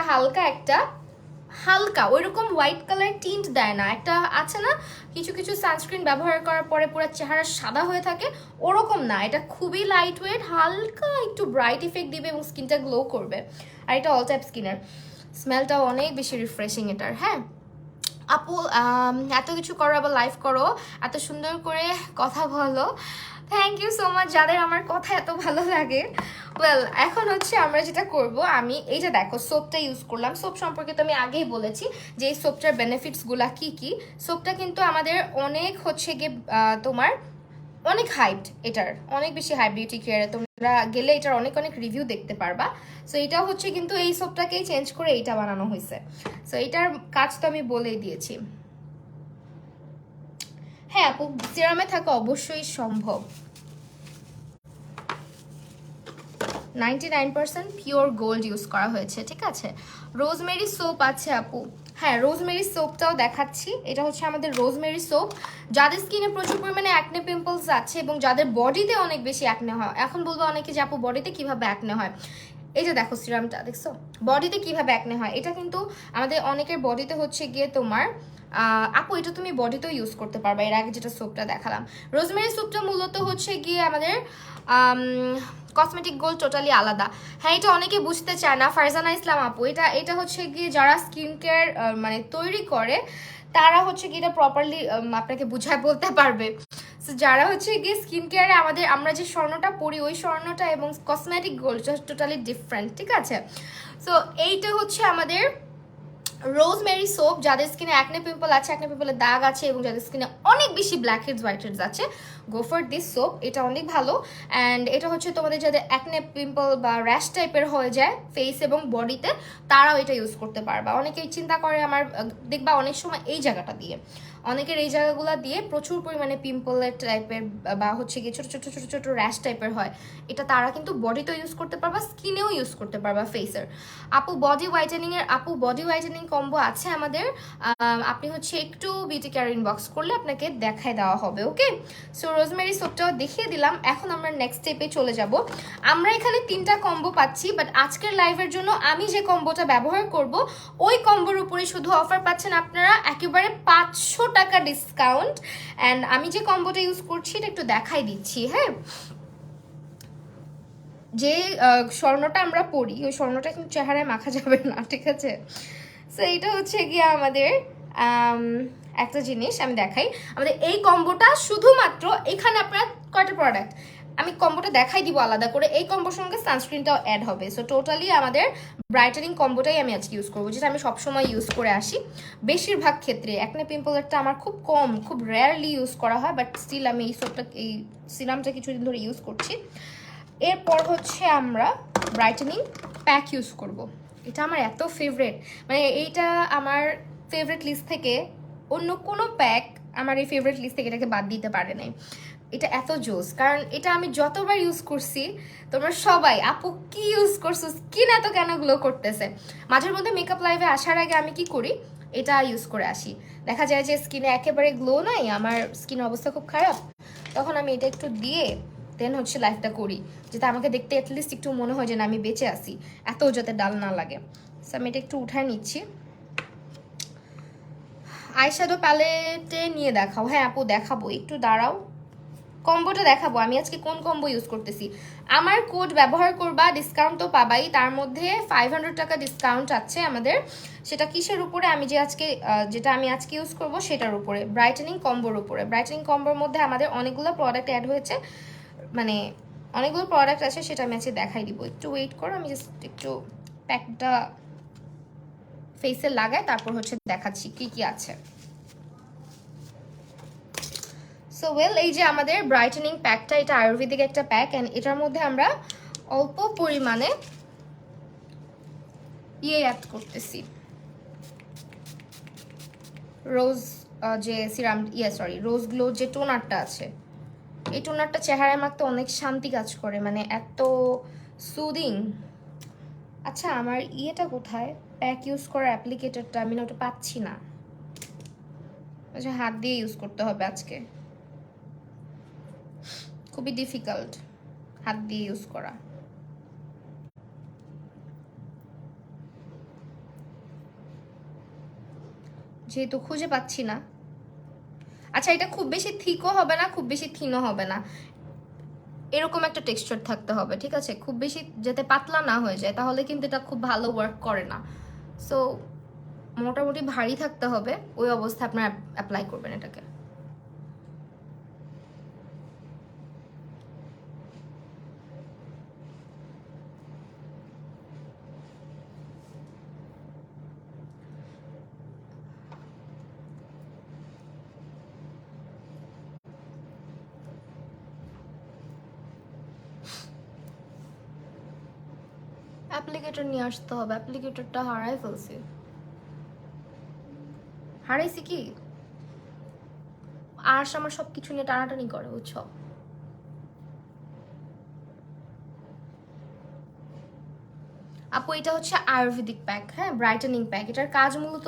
হালকা ওইরকম হোয়াইট কালার টিন্ট দেয় না, একটা আছে না কিছু কিছু সানস্ক্রিন ব্যবহার করার পরে পুরো চেহারা সাদা হয়ে থাকে, ওরকম না। এটা খুবই লাইট ওয়েট, হালকা একটু ব্রাইট ইফেক্ট দিবে এবং স্কিনটা গ্লো করবে। আর এটা অল টাইপ স্কিনের, স্মেলটাও অনেক বেশি রিফ্রেশিং এটার। হ্যাঁ আপু, এত কিছু করো, আবার লাইভ করো, এত সুন্দর করে কথা বলো, থ্যাংক ইউ সো মাচ। যাদের আমার কথা এত ভালো লাগে। ওয়েল, এখন হচ্ছে আমরা যেটা করব, আমি এই যে দেখো সোপটা ইউজ করলাম। সোপ সম্পর্কে তো আমি আগেই বলেছি যে এই সোপটার বেনিফিটসগুলা কি কি। সোপটা কিন্তু আমাদের অনেক হচ্ছে গিয়ে তোমার অনেক হাইপড, এটার অনেক বেশি হাই, বিউটি কেয়ারে তোমরা গেলে এটার অনেক অনেক রিভিউ দেখতে পারবা। সো এটা হচ্ছে কিন্তু এই সোপটাকেই চেঞ্জ করে এইটা বানানো হয়েছে। সো এটার কাজ তো আমি বলেই দিয়েছি। হ্যাঁ আপু, সিরামে থাকা অবশ্যই সম্ভব। 99% পিওর গোল্ড ইউজ করা হয়েছে। ঠিক আছে, রোজমেরি সোপ আছে আপু। হ্যাঁ, রোজমেরি সোপটাও দেখাচ্ছি। এটা হচ্ছে আমাদের রোজমেরি সোপ। যাদের স্কিনে প্রচুর পরিমাণে অ্যাকনে পিম্পলস আছে এবং যাদের বডিতে অনেক বেশি অ্যাকনে হয়, এখন বলবো অনেকে যে আপু বডিতে কিভাবে অ্যাকনে হয়, এই যে দেখো সিরামটা দেখছো বডিতে কিভাবে অ্যাকনে হয়। এটা কিন্তু আমাদের অনেকের বডিতে হচ্ছে গিয়ে তোমার আপু এটা তুমি বডিতেও ইউজ করতে পারবে। এর আগে যেটা সোপটা দেখালাম, রোজমেরি সোপটা মূলত হচ্ছে গিয়ে আমাদের কসমেটিক গোল্ড টোটালি আলাদা। হ্যাঁ, এটা অনেকে বুঝতে চায় না। ফারজানা ইসলাম আপু, এটা হচ্ছে গিয়ে যারা স্কিন কেয়ার মানে তৈরি করে তারা হচ্ছে কি এটা প্রপারলি আপনাকে বুঝায় বলতে পারবে। সো যারা হচ্ছে গিয়ে স্কিন কেয়ারে আমরা যে স্বর্ণটা পরি, ওই স্বর্ণটা এবং কসমেটিক গোল্ড টোটালি ডিফারেন্ট। ঠিক আছে, সো এইটা হচ্ছে আমাদের রোজমেরি সোপ। যাদের স্কিনে অ্যাকনে পিম্পল আছে, অ্যাকনে পিম্পলের দাগ আছে, এবং যাদের স্কিনে অনেক বেশি ব্ল্যাক হেডস হোয়াইট হেডস আছে, গো ফর দিস সোপ। এটা অনেক ভালো। অ্যান্ড এটা হচ্ছে তোমাদের যাদের অ্যাকনে পিম্পল বা র্যাশ টাইপের হয়ে যায় ফেস এবং বডিতে, তারাও এটা ইউজ করতে পারবা। অনেকেই চিন্তা করে আমার দেখবা অনেক সময় এই জায়গাটা দিয়ে, অনেকের এই জায়গাগুলো দিয়ে প্রচুর পরিমাণে পিম্পলের টাইপের বা হচ্ছে গিয়ে ছোটো ছোটো ছোটো ছোটো র্যাশ টাইপের হয়, এটা তারা কিন্তু বডিতেও ইউজ করতে পারবা, স্কিনেও ইউজ করতে পারবা ফেসের। আপু বডি হোয়াইটেনিং কম্বো আছে আমাদের। আপনি হচ্ছে একটু বিউটি কেয়ার ইনবক্স করলে আপনাকে দেখায় দেওয়া হবে। ওকে, সো রোজমেরি সোপটাও দেখিয়ে দিলাম। এখন আমরা নেক্সট স্টেপে চলে যাব। আমরা এখানে 3টা কম্বো পাচ্ছি, বাট আজকের লাইভের জন্য আমি যে কম্বোটা ব্যবহার করব ওই কম্বোর উপরে শুধু অফার পাচ্ছেন আপনারা একেবারে 500 টাকা ডিসকাউন্ট। অ্যান্ড আমি যে কম্বোটা ইউজ করছি এটা একটু দেখাই দিচ্ছি। হ্যাঁ, যে স্বর্ণটা আমরা পরি ওই স্বর্ণটা কিন্তু চেহারায় মাখা যাবে না। ঠিক আছে, সো এইটা হচ্ছে গিয়ে আমাদের একটা জিনিস আমি দেখাই। আমাদের এই কম্বোটা শুধুমাত্র এখানে আপনার কয়টা প্রোডাক্ট আমি কম্বোটা দেখাই দিব আলাদা করে। এই কম্বোর সঙ্গে সানস্ক্রিনটাও অ্যাড হবে। সো টোটালি আমাদের ব্রাইটেনিং কম্বোটাই আমি আজকে ইউজ করবো, যেটা আমি সবসময় ইউজ করে আসি। বেশিরভাগ ক্ষেত্রে অ্যাকনে পিম্পলেরটা আমার খুব রেয়ারলি ইউজ করা হয়, বাট স্টিল আমি এই সিরামটা কিছুদিন ধরে ইউজ করছি। এরপর হচ্ছে আমরা ব্রাইটেনিং প্যাক ইউজ করব। এটা আমার এত ফেভারেট, মানে এইটা আমার ফেভারিট লিস্ট থেকে অন্য কোনো প্যাক আমার এই ফেভারিট লিস্ট থেকে এটাকে বাদ দিতে পারে নাই। এটা এত জোস, কারণ এটা আমি যতবার ইউজ করছি তোমরা সবাই আপু কি ইউজ করছো, স্কিন এত কেন গ্লো করতেছে। মাঝের মধ্যে মেকআপ লাইভে আসার আগে আমি কি করি, এটা ইউজ করে আসি। দেখা যায় যে স্কিনে একেবারে গ্লো নাই, আমার স্কিন অবস্থা খুব খারাপ, তখন আমি এটা একটু দিয়ে দেন হচ্ছে লাইফটা করি, যাতে আমাকে দেখতে অ্যাটলিস্ট একটু মনে হয় যে না আমি বেঁচে আসি, এত যাতে ডাল না লাগে। সো আমি এটা একটু উঠায় নিচ্ছি। আইশ্যাডো প্যালেটে নিয়ে দেখাও। হ্যাঁ আপু দেখাবো, একটু দাঁড়াও। কম্বোটা দেখাবো আমি আজকে কোন কম্বো ইউজ করতেছি। আমার কোড ব্যবহার করবা, ডিসকাউন্ট তো পাবাই, তার মধ্যে 500 টাকা ডিসকাউন্ট আছে আমাদের। সেটা কিসের উপরে, আমি যে আজকে যেটা আমি আজকে ইউজ করব সেটার উপরে, ব্রাইটেনিং কম্বোর উপরে। ব্রাইটেনিং কম্বোর মধ্যে আমাদের অনেকগুলো প্রোডাক্ট অ্যাড হয়েছে, মানে অনেকগুলো প্রোডাক্ট আছে, সেটা আমি আজকে দেখাই দিব। একটু ওয়েট করো, আমি জাস্ট একটু প্যাকটা ফেসে লাগাই, তারপর হচ্ছে দেখাচ্ছি কি কি আছে। সো ওয়েল, এই যে আমাদের ব্রাইটেনিং প্যাকটা, এটা আয়ুর্বেদিক একটা প্যাক, অ্যান্ড এটার মধ্যে আমরা অল্প পরিমাণে অ্যাড করতেছি, রোজ যে সিরাম, রোজ গ্লো যে টোনারটা আছে, এই টোনারটা চেহারায় মাখতে অনেক শান্তি কাজ করে, মানে এত সুদিং। আচ্ছা আমার ইয়েটা কোথায়, প্যাক ইউজ করার অ্যাপ্লিকেটরটা, আমি না ওটা পাচ্ছি না। আচ্ছা হাত দিয়ে ইউজ করতে হবে আজকে, খুবই ডিফিকাল্ট হাত দিয়ে ইউজ করা। যেহেতু খুঁজে পাচ্ছি না। আচ্ছা এটা খুব বেশি থিকও হবে না, খুব বেশি থিনও হবে না, এরকম একটা টেক্সচার থাকতে হবে, ঠিক আছে? খুব বেশি যাতে পাতলা না হয়ে যায়, তাহলে কিন্তু এটা খুব ভালো ওয়ার্ক করে না। সো মোটামুটি ভারী থাকতে হবে, ওই অবস্থায় আপনারা অ্যাপ্লাই করবেন এটাকে। অ্যাপ্লিকেটর নিয়ে আসতে হবে, অ্যাপ্লিকেটরটা হারাই ফেলছি। হারাইছি কি, আর আমার সব কিছু নিয়ে টানাটানি করে, বুঝছো? আপু এটা হচ্ছে আয়ুর্বেদিক প্যাক, হ্যাঁ, ব্রাইটেনিং প্যাক। এটার কাজ মূলত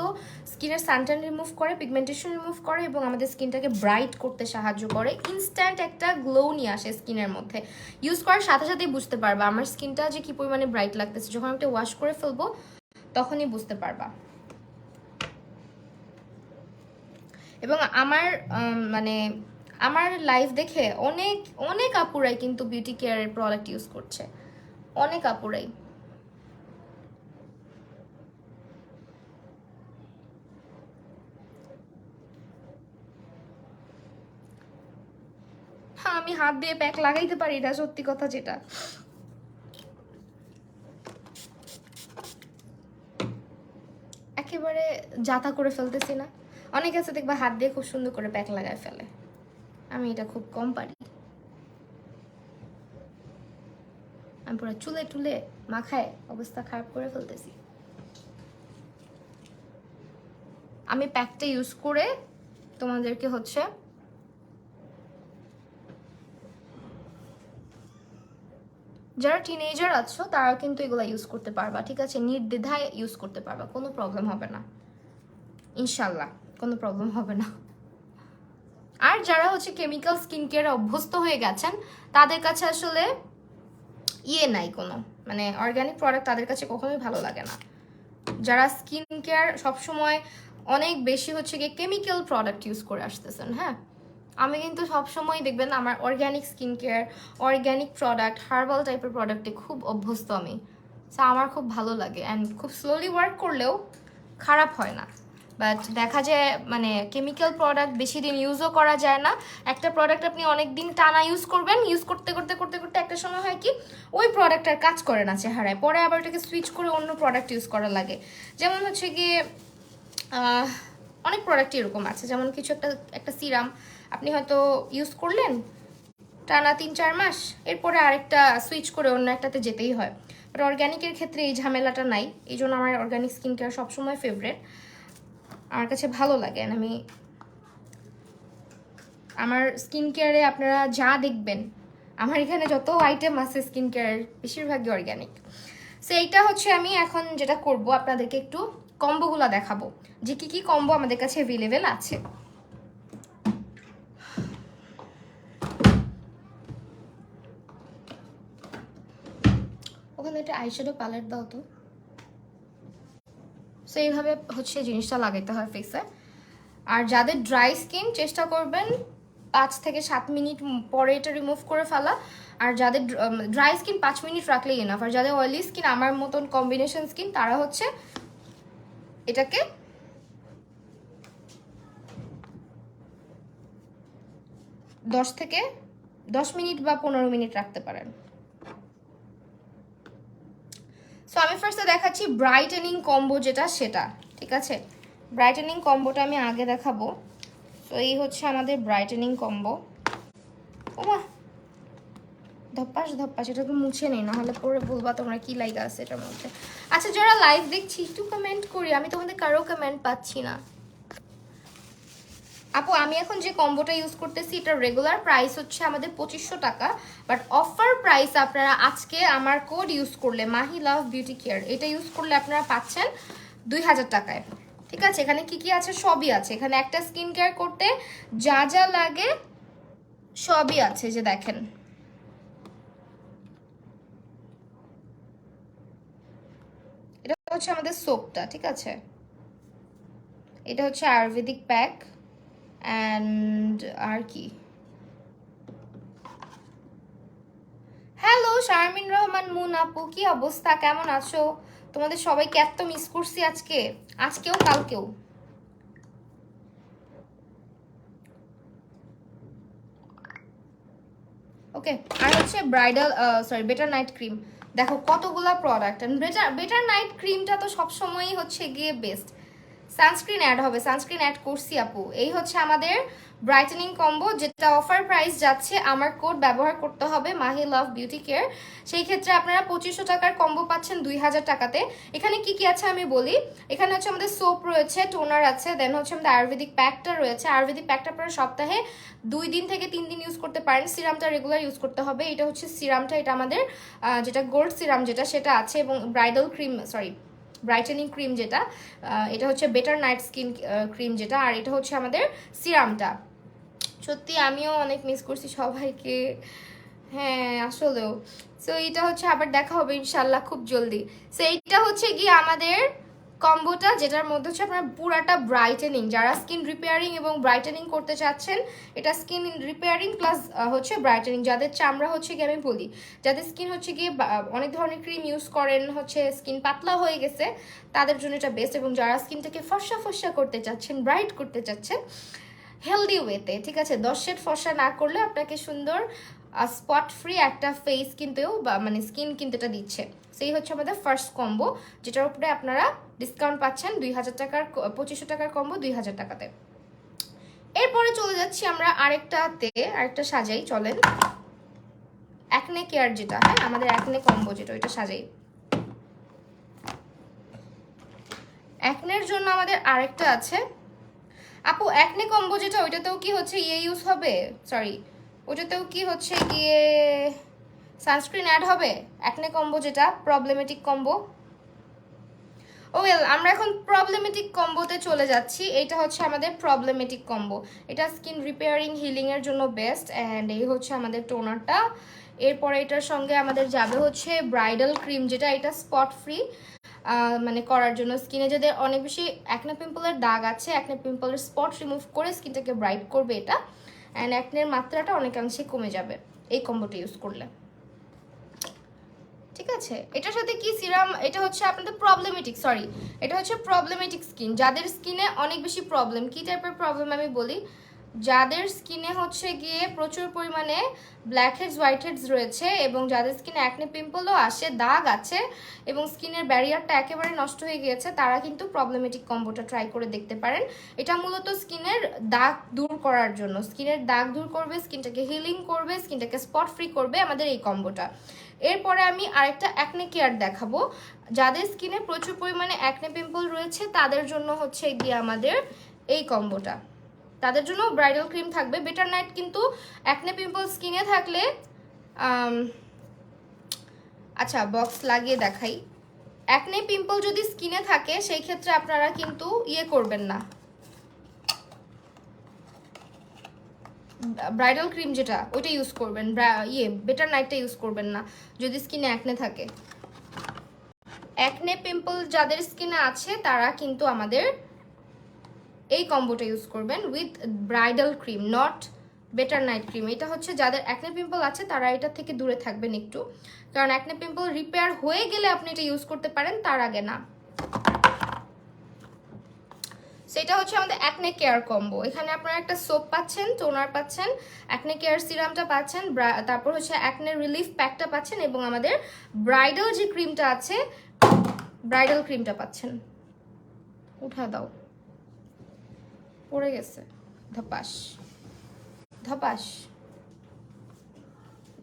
স্কিনের সানট্যান রিমুভ করে, পিগমেন্টেশন রিমুভ করে, এবং আমাদের স্কিনটাকে ব্রাইট করতে সাহায্য করে। ইনস্ট্যান্ট একটা গ্লো নিয়ে আসে স্কিনের মধ্যে। ইউজ করার সাথে সাথেই বুঝতে পারবা আমার স্কিনটা যে কি পরিমাণে ব্রাইট লাগতেছে। যখন আমি এটা ওয়াশ করে ফেলবো তখনই বুঝতে পারবা। এবং আমার মানে আমার লাইফ দেখে অনেক অনেক আপুরাই কিন্তু বিউটি কেয়ারের প্রোডাক্ট ইউজ করছে, অনেক আপুরাই। হ্যাঁ আমি হাত দিয়ে প্যাক লাগাইতে পারি না, সত্যি কথা যেটা। একেবারে জাতা করে ফেলতেছি না। অনেকে আছে দেখবা হাত দিয়ে খুব সুন্দর করে প্যাক লাগায় ফেলে, আমি এটা খুব কম পারি। আমি পুরো চুলে টুলে মাখায় অবস্থা খারাপ করে ফেলতেছি। আমি প্যাকটা ইউজ করে তোমাদেরকে হচ্ছে যারা টিনেজার আছো তারা কিন্তু এগুলো ইউজ করতে পারবা, ঠিক আছে? নির্দ্বিধায় ইউজ করতে পারবা, কোনো প্রবলেম হবে না ইনশাল্লাহ, কোনো প্রবলেম হবে না। আর যারা হচ্ছে কেমিক্যাল স্কিন কেয়ারে অভ্যস্ত হয়ে গেছেন তাদের কাছে আসলে নাই কোনো, মানে অর্গানিক প্রোডাক্ট তাদের কাছে কখনোই ভালো লাগে না। যারা স্কিন কেয়ার সবসময় অনেক বেশি হচ্ছে গিয়ে কেমিক্যাল প্রোডাক্ট ইউজ করে আসতেছেন, হ্যাঁ, আমি কিন্তু সবসময় দেখবেন আমার organic skin care, organic product, herbal টাইপের প্রোডাক্টে খুব অভ্যস্ত আমি। সো আমার খুব ভালো লাগে, অ্যান্ড খুব স্লোলি ওয়ার্ক করলেও খারাপ হয় না। বাট দেখা যায় মানে কেমিক্যাল প্রোডাক্ট বেশি দিন ইউজও করা যায় না। একটা প্রোডাক্ট আপনি অনেক দিন টানা ইউজ করবেন, ইউজ করতে করতে করতে করতে একটা সময় হয় কি ওই প্রোডাক্ট আর কাজ করে না চেহারায়, পরে আবার ওটাকে সুইচ করে অন্য প্রোডাক্ট ইউজ করা লাগে। যেমন হচ্ছে গিয়ে অনেক প্রোডাক্ট এরকম আছে, যেমন কিছু একটা সিরাম আপনি হয়তো ইউজ করলেন টানা 3-4 মাস, এরপরে আরেকটা সুইচ করে অন্য একটাতে যেতেই হয়। বাট অর্গ্যানিকের ক্ষেত্রে এই ঝামেলাটা নাই, এই জন্য আমার অর্গ্যানিক স্কিন কেয়ার সবসময় ফেভারেট, আমার কাছে ভালো লাগে। আমি আমার স্কিন কেয়ারে আপনারা যা দেখবেন, আমার এখানে যত আইটেম আছে স্কিন কেয়ারের বেশিরভাগই অর্গ্যানিক। সো এইটা হচ্ছে আমি এখন যেটা করব আপনাদেরকে একটু কম্বোগুলো দেখাবো যে কি কি কম্বো আমাদের কাছে অ্যাভেলেবেল আছে। ওখানে একটা আইশ্যাডো প্যালেট দাও তো। সো এইভাবে হচ্ছে জিনিসটা লাগাইতে হয় ফেসে। আর যাদের ড্রাই স্কিন চেষ্টা করবেন থেকে 7 মিনিট পরে এটা রিমুভ করে ফেলা। আর যাদের ড্রাই স্কিন 5 মিনিট রাখলেই এনাফ। আর যাদের অয়েলি স্কিন আমার মতন কম্বিনেশন স্কিন তারা হচ্ছে এটাকে 10 মিনিট বা 15 মিনিট রাখতে পারেন। সো আমি ফার্স্টে দেখাচ্ছি ব্রাইটেনিং কম্বো যেটা সেটা, ঠিক আছে? ব্রাইটেনিং কম্বোটা আমি আগে দেখাবো। তো এই হচ্ছে আমাদের ব্রাইটেনিং কম্বো। ওমা ধপ্পাস ধপ্পাস, এটাকে মুছে নেই, নাহলে পরে বলবা তোমরা কি লাইক আছে এটার মধ্যে। আচ্ছা যারা লাইভ দেখছি একটু কমেন্ট করি, আমি তোমাদের কারো কমেন্ট পাচ্ছি না। আপু আমি এখন যে কম্বোটা ইউজ করতেছি এটা রেগুলার প্রাইস হচ্ছে আমাদের 2500 টাকা, বাট অফার প্রাইস আপনারা আজকে আমার কোড ইউজ করলে মাহি লাভ বিউটি কেয়ার এটা ইউজ করলে আপনারা পাচ্ছেন 2000 টাকায়, ঠিক আছে? এখানে কি কি আছে সবই আছে, এখানে একটা স্কিন কেয়ার করতে যা যা লাগে সবই আছে। যে দেখেন এটা হচ্ছে আমাদের সোপটা, ঠিক আছে? এটা হচ্ছে আয়ুর্বেদিক প্যাক অ্যান্ড আর কি। হ্যালো শারমিন রহমান মুন আপু, কি অবস্থা, কেমন আছো? তোমাদের সবাইকে এত মিস করছি আজকেও কালকেও। ওকে, আর হচ্ছে ব্রাইডাল বেটার নাইট ক্রিম। দেখো কতগুলা প্রোডাক্ট, বেটার নাইট ক্রিমটা তো সবসময়ই হচ্ছে গিয়ে বেস্ট। সানস্ক্রিন অ্যাড হবে, সানস্ক্রিন অ্যাড করছি আপু। এই হচ্ছে আমাদের ব্রাইটেনিং কম্বো যেটা অফার প্রাইস যাচ্ছে, আমার কোড ব্যবহার করতে হবে মাহি লাভ বিউটি কেয়ার। সেই ক্ষেত্রে আপনারা 2500 টাকার কম্বো পাচ্ছেন 2000 টাকাতে। এখানে কি কি আছে আমি বলি। এখানে হচ্ছে আমাদের সোপ রয়েছে, টোনার আছে, দেন হচ্ছে আমাদের আয়ুর্বেদিক প্যাকটা রয়েছে। আয়ুর্বেদিক প্যাকটা আপনারা সপ্তাহে 2 দিন থেকে 3 দিন ইউজ করতে পারেন। সিরামটা রেগুলার ইউজ করতে হবে। এটা হচ্ছে সিরামটা, এটা আমাদের যেটা গোল্ড সিরাম যেটা সেটা আছে, এবং ব্রাইডাল ক্রিম ব্রাইটেনিং ক্রিম যেটা, এটা হচ্ছে বেটার নাইট স্কিন ক্রিম যেটা, আর এটা হচ্ছে আমাদের সিরামটা। সত্যি আমিও অনেক মিস করছি সবাইকে, হ্যাঁ আসলেও। সো এটা হচ্ছে আবার দেখা হবে ইনশাল্লাহ খুব জলদি। সো এইটা হচ্ছে গিয়ে আমাদের কম্বোটা, যেটার মধ্যে হচ্ছে আপনার পুরাটা ব্রাইটেনিং, যারা স্কিন রিপেয়ারিং এবং ব্রাইটেনিং করতে চাচ্ছেন, এটা স্কিন রিপেয়ারিং প্লাস হচ্ছে ব্রাইটেনিং। যাদের চামড়া হচ্ছে গিয়ে আমি বলি, যাদের স্কিন হচ্ছে গিয়ে অনেক ধরনের ক্রিম ইউজ করেন, হচ্ছে স্কিন পাতলা হয়ে গেছে, তাদের জন্য এটা বেস্ট। এবং যারা স্কিনটাকে ফর্সা ফর্সা করতে চাচ্ছেন, ব্রাইট করতে চাচ্ছেন হেলদি ওয়েতে, ঠিক আছে, 10 শেড ফর্সা না করলে আপনাকে সুন্দর স্পট ফ্রি একটা ফেস কিনতেও মানে স্কিন কিন্তু এটা দিচ্ছে। সেই হচ্ছে আমাদের ফার্স্ট কম্বো, যেটার উপরে আপনারা ডিসকাউন্ট পাচ্ছেন 2000 টাকার, 2500 টাকার কম্বো 2000 টাকাতে। এরপরে চলে যাচ্ছি আমরা আরেকটা সাজাই, চলেন। অ্যাকনে কেয়ার যেটা, হ্যাঁ আমাদের অ্যাকনে কম্বো যেটা, ওইটা সাজাই। অ্যাকনের জন্য আমাদের আরেকটা আছে আপু, অ্যাকনে কম্বো যেটা, ওইটাতেও কি হচ্ছে ইউজ হবে, ওইটাতেও কি হচ্ছে গিয়ে সানস্ক্রিন অ্যাড হবে? অ্যাকনে কম্বো যেটা প্রবলেমেটিক কম্বো। ওয়েল আমরা এখন প্রবলেমেটিক কম্বোতে চলে যাচ্ছি। এটা হচ্ছে আমাদের প্রবলেমেটিক কম্বো, এটা স্কিন রিপেয়ারিং হিলিং এর জন্য বেস্ট। অ্যান্ড এই হচ্ছে আমাদের টোনারটা। এরপরে এটার সঙ্গে আমাদের যাবে হচ্ছে ব্রাইডাল ক্রিম যেটা, এটা স্পট ফ্রি মানে করার জন্য, স্কিনে যাদের অনেক বেশি অ্যাকনে পিম্পলের দাগ আছে, অ্যাকনে পিম্পলের স্পট রিমুভ করে স্কিনটাকে ব্রাইট করবে এটা। অ্যান্ড অ্যাকনের মাত্রাটা অনেকাংশে কমে যাবে এই কম্বোটা ইউজ করলে, ঠিক আছে? এটার সাথে কি সিরাম, এটা হচ্ছে আপনাদের এটা হচ্ছে প্রবলেমেটিক স্কিন, যাদের স্কিনে অনেক বেশি প্রবলেম। কি টাইপের প্রবলেম আমি বলি, যাদের স্কিনে হচ্ছে গিয়ে প্রচুর পরিমাণে ব্ল্যাক হেডস হোয়াইট হেডস রয়েছে, এবং যাদের স্কিনে অ্যাকনে পিম্পলও আসে, দাগ আছে, এবং স্কিনের ব্যারিয়ারটা একেবারে নষ্ট হয়ে গিয়েছে, তারা কিন্তু প্রবলেমেটিক কম্বোটা ট্রাই করে দেখতে পারেন। এটা মূলত স্কিনের দাগ দূর করার জন্য, স্কিনের দাগ দূর করবে, স্কিনটাকে হিলিং করবে, স্কিনটাকে স্পট ফ্রি করবে আমাদের এই কম্বোটা। এরপরে আমি আরেকটা অ্যাকনে কেয়ার দেখাবো, যাদের স্কিনে প্রচুর পরিমাণে অ্যাকনে পিম্পল রয়েছে তাদের জন্য হচ্ছে গিয়ে আমাদের এই কম্বোটা। তাদের জন্য ব্রাইডাল ক্রিম থাকবে বেটার নাইট, কিন্তু অ্যাকনে পিম্পল স্কিনে থাকলে আচ্ছা বক্স লাগিয়ে দেখাই। অ্যাকনে পিম্পল যদি স্কিনে থাকে সেই ক্ষেত্রে আপনারা কিন্তু করবেন না, ব্রাইডাল ক্রিম যেটা ওইটা ইউজ করবেন, বেটার নাইটটা ইউজ করবেন না যদি স্কিনে অ্যাকনে থাকে। অ্যাকনে পিম্পল যাদের স্কিনে আছে তারা কিন্তু আমাদের এই কম্বোটা ইউজ করবেন with bridal cream, not better night cream. এটা হচ্ছে যাদের অ্যাকনে পিম্পল আছে তারা এটা থেকে দূরে থাকবেন একটু, কারণ অ্যাকনে পিম্পল রিপেয়ার হয়ে গেলে আপনি এটা ইউজ করতে পারেন, তার আগে না। সেটা হচ্ছে আমাদের অ্যাকনে কেয়ার কম্বো। এখানে আপনারা একটা সোপ পাচ্ছেন, টোনার পাচ্ছেন, অ্যাকনে কেয়ার সিরামটা পাচ্ছেন, তারপর হচ্ছে অ্যাকনে রিলিফ প্যাকটা পাচ্ছেন, এবং আমাদের ব্রাইডাল যে ক্রিমটা আছে ব্রাইডাল ক্রিমটা পাচ্ছেন। উঠা দাও, পড়ে গেছে, ধপাস ধপাস,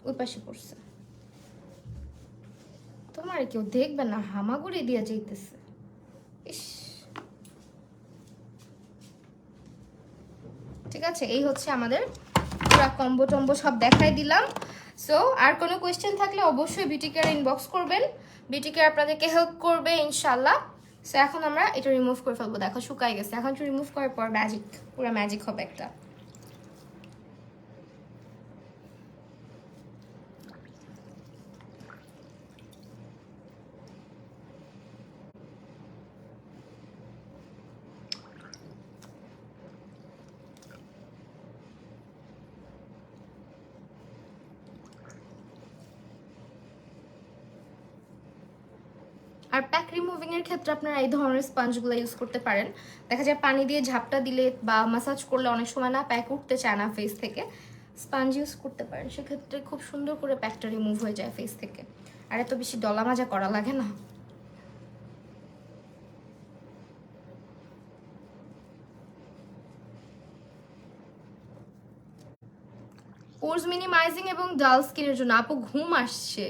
ওই পাশে পড়ছে। তোমার কেউ দেখবে না, হামাগুড়ি দিয়ে যাইতেছে। ইস, ঠিক আছে, এই হচ্ছে আমাদের পুরো কম্বো টম্বো সব দেখাই দিলাম। সো আর কোনো কোয়েশ্চেন থাকলে অবশ্যই বিউটি কেয়ার ইনবক্স করবেন, বিউটি কেয়ার আপনাদেরকে হেল্প করবে ইনশাল্লাহ। সো এখন আমরা এটা রিমুভ করে ফেলবো, দেখো শুকাই গেছে। এখন রিমুভ করার পর ম্যাজিক, পুরো ম্যাজিক হবে একটা। আর প্যাক রিমুভিং এর ক্ষেত্রে আপনারা এই ধরনের স্পঞ্জগুলো ইউজ করতে পারেন। দেখা যায় পানি দিয়ে ঝাপটা দিলে বা মাসাজ করলে অনেক সময় না প্যাক উঠতে চায় না ফেস থেকে, স্পঞ্জ ইউজ করতে পারেন, সেক্ষেত্রে খুব সুন্দর করে প্যাকটা রিমুভ হয়ে যায় ফেস থেকে, আর এত বেশি ডলা মাজা করা লাগে না। পোরস মিনিমাইজিং এবং ডাল স্কিনের জন্য আপু ঘুম আসছে,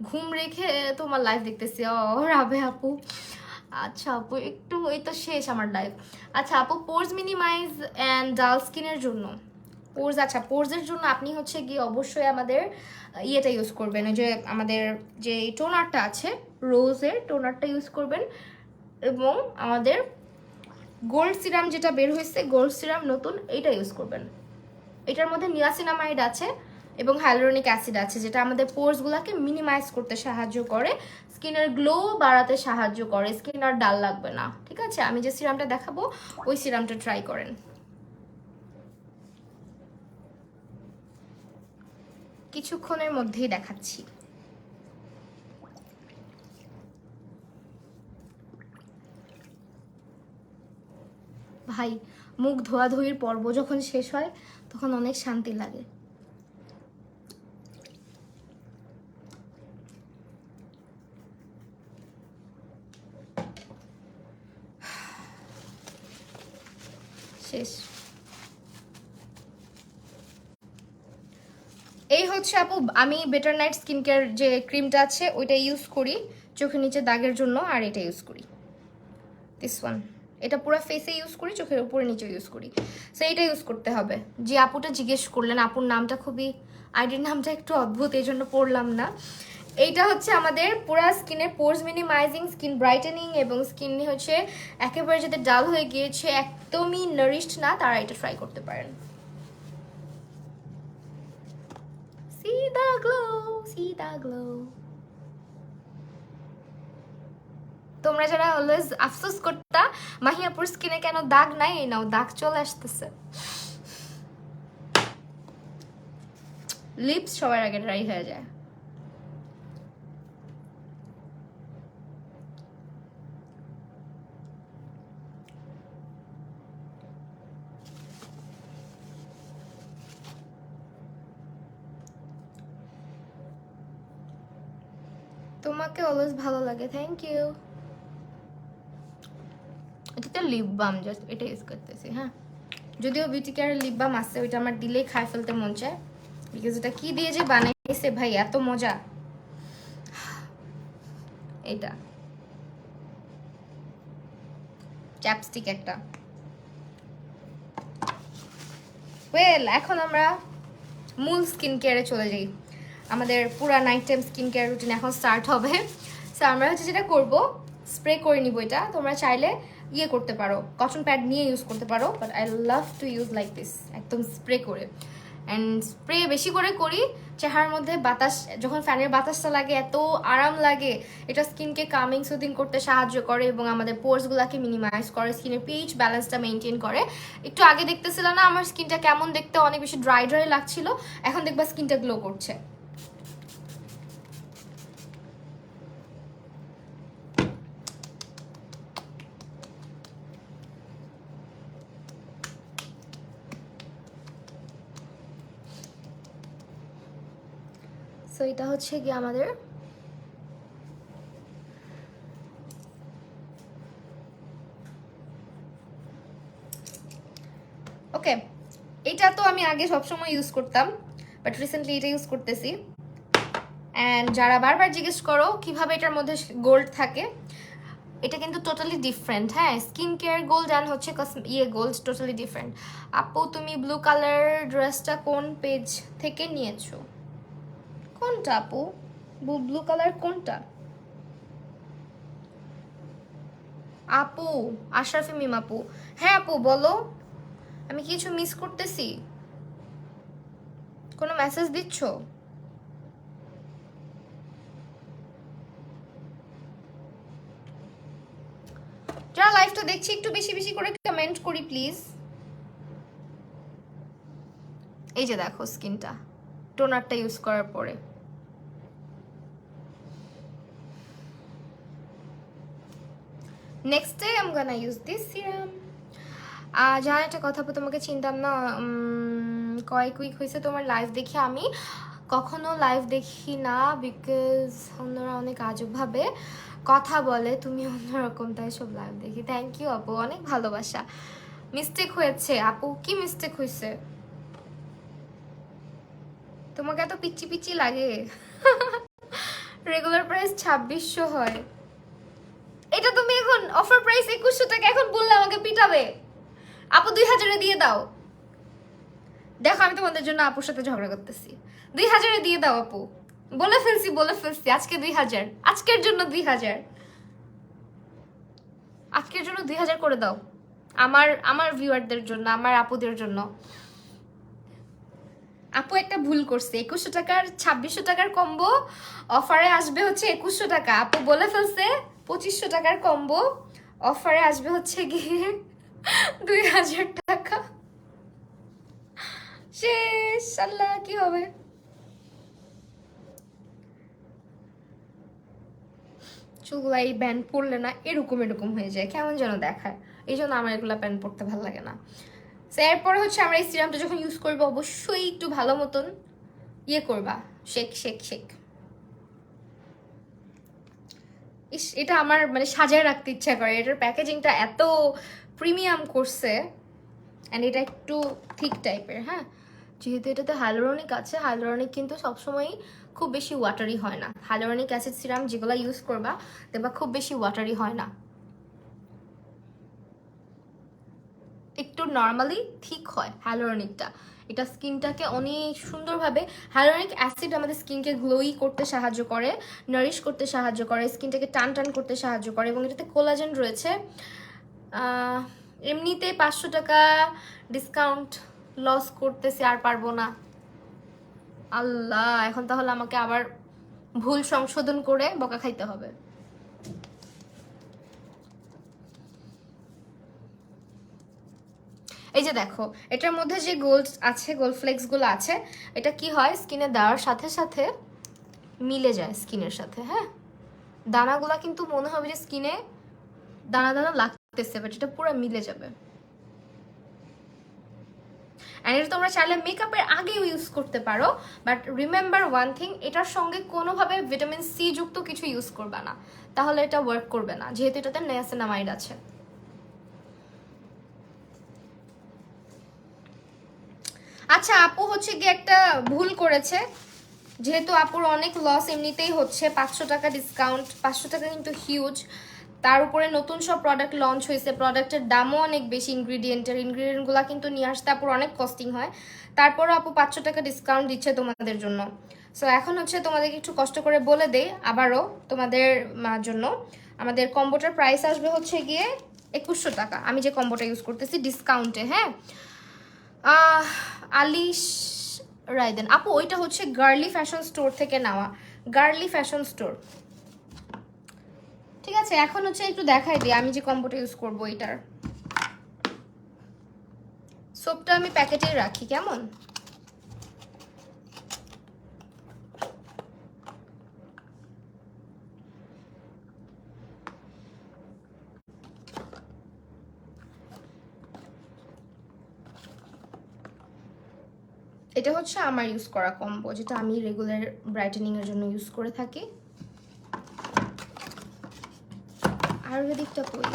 ঘুম রেখে তোমার লাইভ দেখতেছি। ও রাবে আপু, আচ্ছা আপু একটু, এই তো শেষ আমার লাইভ। আচ্ছা আপু, পোরস মিনিমাইজ অ্যান্ড ডাল স্কিনের জন্য পোরস, আচ্ছা পোরসের জন্য আপনি হচ্ছে গিয়ে অবশ্যই আমাদের ইয়েটা ইউজ করবেন, ওই যে আমাদের যে টোনারটা আছে রোজের টোনারটা ইউজ করবেন, এবং আমাদের গোল্ড সিরাম যেটা বের হয়েছে, গোল্ড সিরাম নতুন, এইটা ইউজ করবেন। এটার মধ্যে নিয়াসিনামাইড আছে এবং হাইলোরনিক অ্যাসিড আছে, যেটা আমাদের পোরসগুলোকে মিনিমাইজ করতে সাহায্য করে, স্কিনের গ্লো বাড়াতে সাহায্য করে, স্কিন আর ডাল লাগবে না। ঠিক আছে, আমি যে সিরামটা দেখাবো ওই সিরামটা ট্রাই করেন। কিছুক্ষণের মধ্যেই দেখাচ্ছি। ভাই মুখ ধোয়াধুয়ির পর্ব যখন শেষ হয় তখন অনেক শান্তি লাগে। শেষ। এই হচ্ছে আপু, আমি বেটার নাইট স্কিন কেয়ার যে ক্রিমটা আছে ওইটা ইউজ করি চোখের নিচে দাগের জন্য, আর এটা ইউজ করি দিস ওয়ান, এটা পুরো ফেসে ইউজ করি, চোখের উপরে নিচে ইউজ করি। সো এইটা ইউজ করতে হবে। যে আপুটা জিজ্ঞেস করলেন, আপুর নামটা খুবই, আইডির নামটা একটু অদ্ভুত, এই জন্য পড়লাম না। এইটা হচ্ছে আমাদের পুরা স্কিনের পোরস মিনিমাইজিং, স্কিন ব্রাইটেনিং, এবং স্কিন হচ্ছে একেবারে যাদের ডাল হয়ে গিয়েছে, একদমই নারিশড না, তারা এটা ট্রাই করতে পারেন। See the glow, see the glow. তোমরা যারা অলওয়েজ আফসোস করতা মাহিয়াপুর স্কিনে কেন দাগ নাই, এই নাও দাগ চলে আসতেছে। লিপস সবার আগে ড্রাই হয়ে যায়। তোমাকে অলওয়েজ ভালো লাগে, থ্যাংক ইউ। এটা লিপ বাম, জাস্ট এটা ইউজ করতেছি। হ্যাঁ, যদিও বিউটি কেয়ারের লিপ বাম আছে, ওইটা আমার দিলেই খাই ফেলতে মন চায়, বিকজ এটা কি দিয়ে যে বানাইছে ভাই, এত মজা। এটা চ্যাপস্টিক একটা। ওয়েল, এখন আমরা মূল স্কিন কেয়ারে চলে যাই। আমাদের পুরা night time skin care routine এখন স্টার্ট হবে। সো আমরা হচ্ছে যেটা করবো, স্প্রে করে নিব। এটা তোমরা চাইলে ইয়ে করতে পারো, কটন প্যাড নিয়ে ইউজ করতে পারো, but I love to use like this, একদম স্প্রে করে। অ্যান্ড স্প্রে বেশি করে করি চেহারার মধ্যে বাতাস, যখন ফ্যানের বাতাসটা লাগে এত আরাম লাগে। এটা স্কিনকে কামিং সুদিং করতে সাহায্য করে এবং আমাদের পোর্সগুলোকে মিনিমাইজ করে, স্কিনের পিএইচ ব্যালেন্সটা মেনটেন করে। একটু আগে দেখতেছিল না আমার স্কিনটা কেমন দেখতে, অনেক বেশি ড্রাই ড্রাই লাগছিল, এখন দেখবা স্কিনটা গ্লো করছে। সো এটা হচ্ছে কি আমাদের ওকে। এটা তো আমি আগে সবসময় ইউজ করতাম, বাট রিসেন্টলি এটা ইউজ করতেছি। অ্যান্ড যারা বারবার জিজ্ঞেস করো কিভাবে এটার মধ্যে গোল্ড থাকে, এটা কিন্তু টোটালি ডিফারেন্ট। হ্যাঁ, স্কিন কেয়ার গোল্ড অ্যান্ড হচ্ছে গোল্ড টোটালি ডিফারেন্ট। আপু তুমি ব্লু কালার ড্রেসটা কোন পেজ থেকে নিয়েছো? কোনটা আপু? ব্লু কালার কোনটা আপু? আশরাফি মিম আপু। হ্যাঁ আপু বলো, আমি কিছু মিস করতেছি? কোনো মেসেজ দিচ্ছ? যারা লাইভটা দেখছি একটু বেশি বেশি করে কমেন্ট করি প্লিজ। এই যে দেখো স্কিনটা টোনারটা ইউজ করার পরে। Next day I am gonna use this serum. জানা একটা কথা তোমাকে চিনতাম না, কয়েক উইক হয়েছে তোমার লাইভ দেখি। আমি কখনো লাইভ দেখি না, বিকজ অন্যরা অনেক আজবভাবে কথা বলে, তুমি অন্যরকম, তাই সব লাইভ দেখি। থ্যাংক ইউ আপু, অনেক ভালোবাসা। মিস্টেক হয়েছে আপু। কি মিস্টেক হয়েছে? তোমাকে এত পিচি পিচি লাগে? রেগুলার প্রাইস 2600 হয়, এটা তুমি এখন অফার প্রাইস 2100 টাকা এখন বললে আমাকে পিটাবে। আপু 2000-এ দিয়ে দাও। দেখো আমি তোমাদের জন্য আপুর সাথে ঝগড়া করতেছি। 2000-এ দিয়ে দাও আপু। বলে ফেলছি আজকে 2000, আজকের জন্য 2000, আজকের জন্য 2000 করে দাও আমার ভিউয়ারদের জন্য, আমার আপুদের জন্য। আপু একটা ভুল করছে, 2100 টাকার 2600 টাকার কম্বো অফারে আসবে হচ্ছে 2100 টাকা। আপু বলে ফেলছে 2500 টাকার কম্বো অফারে আসবে হচ্ছে গিয়ে 2000 টাকা। শেষ, আল্লাহ কি হবে? চুলগুলা এই ব্যান্ড পরলে না এরকম হয়ে যায়, কেমন যেন দেখায়। এই জন্য আমার এগুলা প্যান্ট পরতে ভালো লাগে না। এরপরে হচ্ছে আমরা এই সিরামটা যখন ইউজ করবো অবশ্যই একটু ভালো মতন ইয়ে করবা, শেক শেক শেক। ইস, এটা আমার মানে সাজায় রাখতে ইচ্ছা করে। এটার প্যাকেজিংটা এত প্রিমিয়াম করছে, অ্যান্ড এটা একটু থিক টাইপের। হ্যাঁ, যেহেতু এটাতে হাইলোরনিক আছে, হাইলোরনিক কিন্তু সবসময় খুব বেশি ওয়াটারি হয় না। হাইলোরনিক অ্যাসিড সিরাম যেগুলো ইউজ করবা দেখবা খুব বেশি ওয়াটারি হয় না, একটু নর্মালি ঠিক হয় হাইলোরনিকটা। এটা স্কিনটাকে অনেক সুন্দরভাবে, হাইলোরনিক অ্যাসিড আমাদের স্কিনকে গ্লোই করতে সাহায্য করে, নারিশ করতে সাহায্য করে, স্কিনটাকে টান টান করতে সাহায্য করে, এবং এটাতে কোলাজেন রয়েছে। এমনিতে 500 টাকা ডিসকাউন্ট লস করতেছি, আর পারবো না। আল্লাহ, এখন তাহলে আমাকে আবার ভুল সংশোধন করে বকা খাইতে হবে। এই যে দেখো এটার মধ্যে যে গোল্ড আছে, গোল্ড ফ্লেক্স গুলো আছে, এটা কি হয় স্কিনে দেওয়ার সাথে সাথে মিলে যায় স্কিনের সাথে। হ্যাঁ, দানাগুলা কিন্তু মনে হবে যে স্কিনে দানা দানা লাগতেছে, বাট এটা পুরো মিলে যাবে। অ্যান্ড এটা তোমরা চাইলে মেকআপের আগেও ইউজ করতে পারো, বাট রিমেম্বার ওয়ান থিং, এটার সঙ্গে কোনোভাবে ভিটামিন সি যুক্ত কিছু ইউজ করবে না, তাহলে এটা ওয়ার্ক করবে না, যেহেতু এটাতে নিয়াসিনামাইড আছে। আচ্ছা, আপু হচ্ছে গিয়ে একটা ভুল করেছে, যেহেতু আপুর অনেক লস এমনিতেই হচ্ছে, 500 টাকা ডিসকাউন্ট, 500 টাকা কিন্তু হিউজ। তার উপরে নতুন সব প্রোডাক্ট লঞ্চ হয়েছে, প্রোডাক্টের দামও অনেক বেশি, ইনগ্রিডিয়েন্টগুলো কিন্তু নিয়ে আসতে আপুর অনেক কস্টিং হয়। তারপরও আপু 500 টাকা ডিসকাউন্ট দিচ্ছে তোমাদের জন্য। সো এখন হচ্ছে তোমাদেরকে একটু কষ্ট করে বলে দেই আবারও তোমাদের জন্য, আমাদের কম্বোটার প্রাইস আসবে হচ্ছে গিয়ে 2100 টাকা। আমি যে কম্বোটা ইউজ করতেছি ডিসকাউন্টে। হ্যাঁ, আলিশ রাইদেন আপু, ওইটা হচ্ছে গার্লি ফ্যাশন স্টোর থেকে নেওয়া, গার্লি ফ্যাশন স্টোর। ঠিক আছে, এখন হচ্ছে একটু দেখাই দিই আমি যে কম্বোটা ইউজ করবো। এটার সোপটা আমি প্যাকেটে রাখি কেমন। এটা হচ্ছে আমার ইউজ করা কম্বো, যেটা আমি রেগুলার ব্রাইটেনিং এর জন্য ইউজ করে থাকি। আয়ুর্বেদিকটা কই?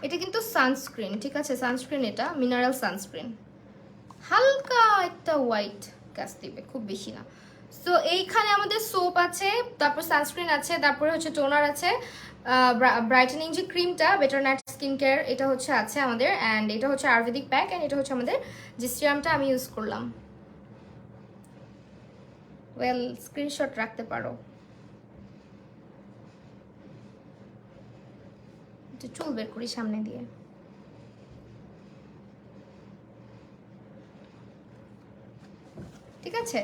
এটা কিন্তু সানস্ক্রিন, ঠিক আছে, সানস্ক্রিন, এটা মিনারেল সানস্ক্রিন, হালকা একটা হোয়াইট কাজ দিবে, খুব বেশি না। সো এইখানে আমাদের সোপ আছে, তারপর সানস্ক্রিন আছে, তারপরে হচ্ছে টোনার আছে, ব্রাইটেনিং যে ক্রিমটা বেটার নাইট স্কিন কেয়ার, এটা হচ্ছে আছে আমাদের, অ্যান্ড এটা হচ্ছে আয়ুর্বেদিক প্যাক, অ্যান্ড এটা হচ্ছে আমাদের যে সিরামটা আমি ইউজ করলাম। ওয়েল, স্ক্রিনশট রাখতে পারো। চুল বের করি সামনে দিয়ে। ঠিক আছে,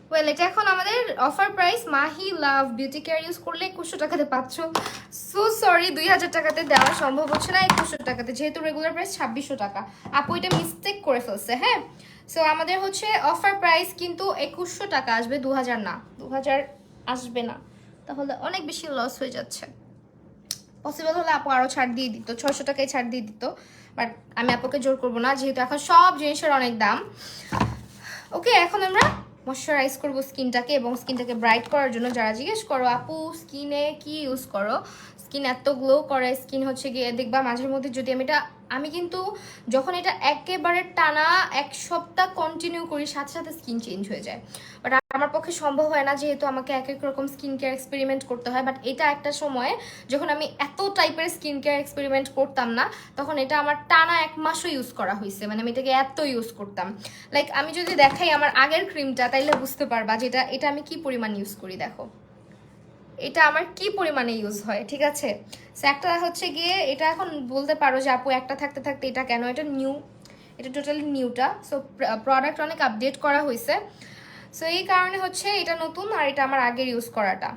ওয়েল এটা এখন আমাদের অফার প্রাইস। মাহি লাভ বিউটি কেয়ার ইউজ করলে 2100 টাকাতে পাচ্ছ। সো সরি, 2000 টাকাতে দেওয়া সম্ভব হচ্ছে না, 2100 টাকাতে, যেহেতু রেগুলার প্রাইস 2600 টাকা। আপু এটা মিস্টেক করে ফেলছে, হ্যাঁ। সো আমাদের হচ্ছে অফার প্রাইস কিন্তু 2100 টাকা আসবে, 2000 না, 2000 আসবে না, তাহলে অনেক বেশি লস হয়ে যাচ্ছে। পসিবল হলে আপু আরও ছাড় দিয়ে দিত, 600 টাকায় ছাড় দিয়ে দিত, বাট আমি আপুকে জোর করবো না, যেহেতু এখন সব জিনিসের অনেক দাম। ওকে, এখন আমরা ময়শ্চারাইজ করবো স্কিনটাকে, এবং স্কিনটাকে ব্রাইট করার জন্য যারা জিজ্ঞেস করো আপু স্কিনে কি ইউজ করো, স্কিন এত গ্লো করে, স্কিন হচ্ছে গিয়ে দেখবা মাঝের মধ্যে যদি আমি কিন্তু যখন এটা একেবারে টানা 1 সপ্তাহ কন্টিনিউ করি, সাথে সাথে স্কিন চেঞ্জ হয়ে যায়। বাট আমার পক্ষে সম্ভব হয় না, যেহেতু আমাকে এক এক রকম স্কিন কেয়ার এক্সপেরিমেন্ট করতে হয়। বাট এটা একটা সময় যখন আমি এত টাইপের স্কিন কেয়ার এক্সপেরিমেন্ট করতাম না, তখন এটা আমার টানা 1 মাসও ইউজ করা হয়েছে, মানে আমি এটাকে এত ইউজ করতাম। লাইক আমি যদি দেখাই আমার আগের ক্রিমটা, তাইলে বুঝতে পারবা যে এটা আমি কি পরিমাণ ইউজ করি। দেখো এটা আমার কি পরিমাণে ইউজ হয়, ঠিক আছে। সো একটা হচ্ছে গিয়ে এটা এখন বলতে পারো যে আপু একটা থাকতে থাকতে এটা কেন, এটা নিউ, এটা টোটালি নিউটা। সো প্রোডাক্ট অনেক আপডেট করা হয়েছে, সো এই কারণে হচ্ছে এটা নতুন, আর এটা আমার আগের ইউজ করাটা।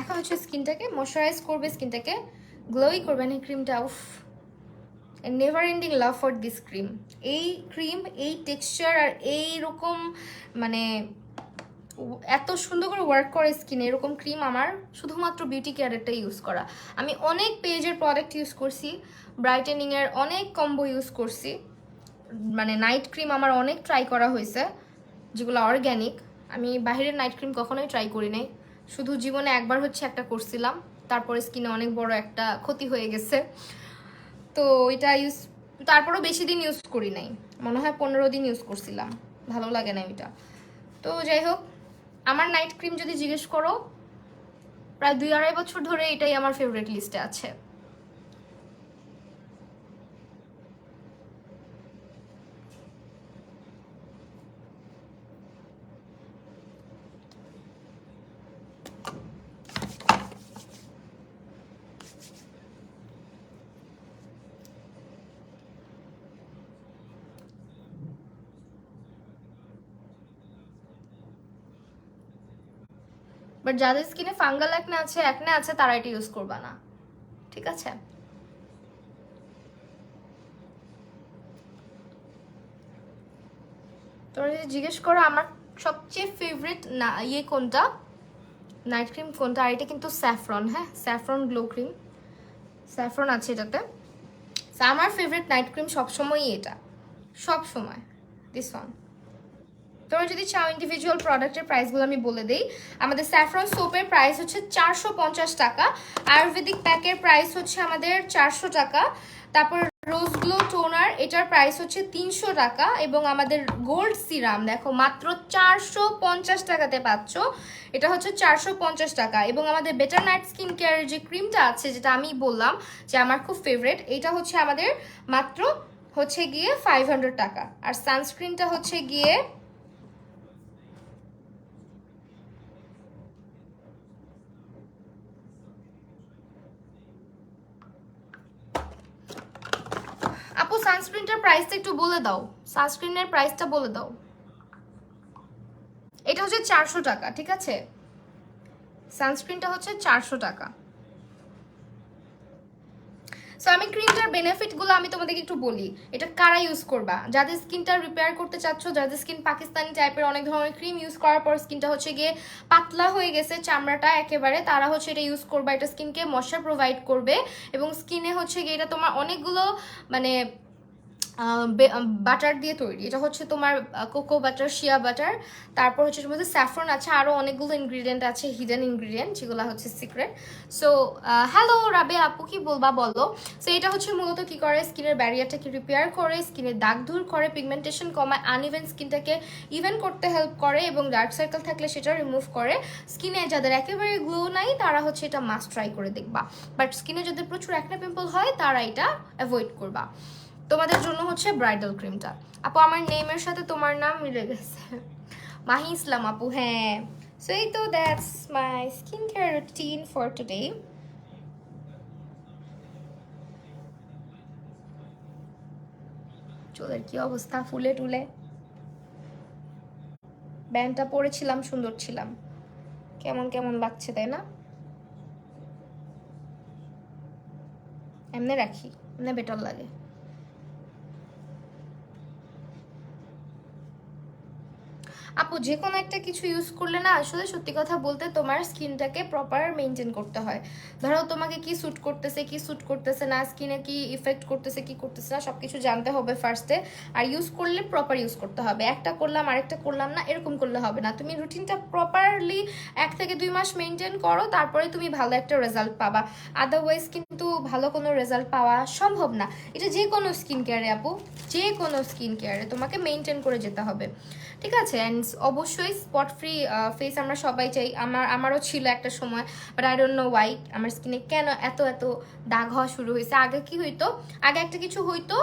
এখন হচ্ছে স্কিনটাকে ময়শ্চারাইজ করবে, স্কিনটাকে গ্লোই করবে এই ক্রিমটা। উফ, never ending love for this cream. এই ক্রিম, এই টেক্সচার, আর এইরকম মানে এত সুন্দর করে ওয়ার্ক করে স্কিনে, এরকম ক্রিম আমার শুধুমাত্র বিউটি কেয়ারেরটা ইউজ করা। আমি অনেক পেজের প্রোডাক্ট ইউজ করছি, ব্রাইটেনিংয়ের অনেক কম্বো ইউজ করছি, মানে নাইট ক্রিম আমার অনেক ট্রাই করা হয়েছে, যেগুলো অর্গ্যানিক। আমি বাইরের নাইট ক্রিম কখনোই ট্রাই করি নাই, শুধু জীবনে একবার হচ্ছে একটা করছিলাম, তারপরে স্কিনে অনেক বড় একটা ক্ষতি হয়ে গেছে। তো এটা ইউজ, তারপরেও বেশি দিন ইউজ করি নাই, মনে হয় 15 দিন ইউজ করছিলাম, ভালো লাগে না এটা। তো যাই হোক, আমার নাইট ক্রিম যদি জিজ্ঞেস করো, প্রায় 2-2.5 বছর ধরে এটাই আমার ফেভারিট লিস্টে আছে। বাট যাদের স্কিনে ফাঙ্গাল একনে আছে তারা এটা ইউজ করবা না, ঠিক আছে। তোমরা যদি জিজ্ঞেস করো আমার সবচেয়ে ফেভারিট না কোনটা, নাইট ক্রিম কোনটা, আর এটা কিন্তু স্যাফরন, হ্যাঁ স্যাফরন গ্লো ক্রিম, স্যাফরন আছে এটাতে। আমার ফেভারিট নাইট ক্রিম সবসময়ই এটা, সবসময় দিস ওয়ান। তোমরা যদি চাও ইন্ডিভিজুয়াল প্রোডাক্টের প্রাইসগুলো আমি বলে দিই। আমাদের স্যাফরন সোপের প্রাইস হচ্ছে 450 টাকা, আয়ুর্বেদিক প্যাকের প্রাইস হচ্ছে আমাদের 400 টাকা, তারপর রোজ গ্লো টোনার এটার প্রাইস হচ্ছে 300 টাকা, এবং আমাদের গোল্ড সিরাম দেখো মাত্র 450 টাকাতে পাচ্ছ, এটা হচ্ছে 450 টাকা। এবং আমাদের বেটার নাইট স্কিন কেয়ারের যে ক্রিমটা আছে, যেটা আমি বললাম যে আমার খুব ফেভারিট, এটা হচ্ছে আমাদের মাত্র হচ্ছে গিয়ে 500 টাকা, আর সানস্ক্রিনটা হচ্ছে গিয়ে আপু সানস্ক্রিনটার প্রাইসটা একটু বলে দাও, সানস্ক্রিনের প্রাইসটা বলে দাও। এটা হচ্ছে 400 টাকা, ঠিক আছে? সানস্ক্রিনটা হচ্ছে 400 টাকা। সো আমি ক্রিমটার বেনিফিটগুলো আমি তোমাদেরকে একটু বলি। এটা কারা ইউজ করবা? যাদের স্কিনটা রিপেয়ার করতে চাচ্ছ, যাদের স্কিন পাকিস্তানি টাইপের অনেক ধরনের ক্রিম ইউজ করার পর স্কিনটা হচ্ছে গিয়ে পাতলা হয়ে গেছে, চামড়াটা একেবারে, তারা হচ্ছে এটা ইউজ করবা। এটা স্কিনকে ময়শ্চার প্রোভাইড করবে এবং স্কিনে হচ্ছে গিয়ে এটা তোমার অনেকগুলো মানে বাটার দিয়ে তৈরি। এটা হচ্ছে তোমার কোকো বাটার, শিয়া বাটার, তারপর হচ্ছে এর মধ্যে স্যাফরন আছে, আরও অনেকগুলো ইনগ্রিডিয়েন্ট আছে, হিডেন ইনগ্রিডিয়েন্ট, যেগুলো হচ্ছে সিক্রেট। সো হ্যালো রাবে আপু, কি বলবা বলো। সো এটা হচ্ছে মূলত কি করে, স্কিনের ব্যারিয়ারটাকে রিপেয়ার করে, স্কিনের দাগ দূর করে, পিগমেন্টেশন কমায়, আনইভেন স্কিনটাকে ইভেন করতে হেল্প করে এবং ডার্ক সার্কেল থাকলে সেটা রিমুভ করে। স্কিনে যাদের একেবারে গ্লো নাই তারা হচ্ছে এটা মাস্ট ট্রাই করে দেখবা, বাট স্কিনে যাদের প্রচুর অ্যাকনে পিম্পল হয় তারা এটা অ্যাভয়েড করবা। তোমাদের জন্য হচ্ছে ব্রাইডাল ক্রিমটা। আপু আমার নেমের সাথে তোমার নাম মিলে গেছে, মাহি ইসলাম আপু। হ্যাঁ, সো এই তো that's my skin care routine for today. চুলের কি অবস্থা, ফুলে টুলে। ব্যান্ডটা পরেছিলাম, সুন্দর ছিলাম, কেমন কেমন লাগছে তাই না? এমনি রাখি, এমনি বেটার লাগে। আপু যে কোনো একটা কিছু ইউজ করলে না, আসলে সত্যি কথা বলতে তোমার স্কিনটাকে প্রপার মেনটেন করতে হয়। ধরো তোমাকে কি স্যুট করতেছে, কি স্যুট করতেছে না, স্কিনে কি ইফেক্ট করতেছে, কি করতেছে না, সব কিছু জানতে হবে ফার্স্টে। আর ইউজ করলে প্রপার ইউজ করতে হবে। একটা করলাম আরেকটা করলাম না, এরকম করলে হবে না। তুমি রুটিনটা প্রপারলি 1 থেকে 2 মাস মেনটেন করো, তারপরে তুমি ভালো একটা রেজাল্ট পাবা। আদারওয়াইজ কিন্তু ভালো কোনো রেজাল্ট পাওয়া সম্ভব না। এটা যে কোনো স্কিন কেয়ারে আপু, যে কোনো স্কিন কেয়ারে তোমাকে মেনটেন করে যেতে হবে, ঠিক আছে? অ্যান্ড অবশ্যই স্পট ফ্রি ফেস আমরা সবাই চাই। আমারও ছিল একটা সময়, but I don't know Y আমার স্কিনে কেন এত এত দাগ হওয়া শুরু হয়েছে। আগে কি হইতো, আগে একটা কিছু হইতো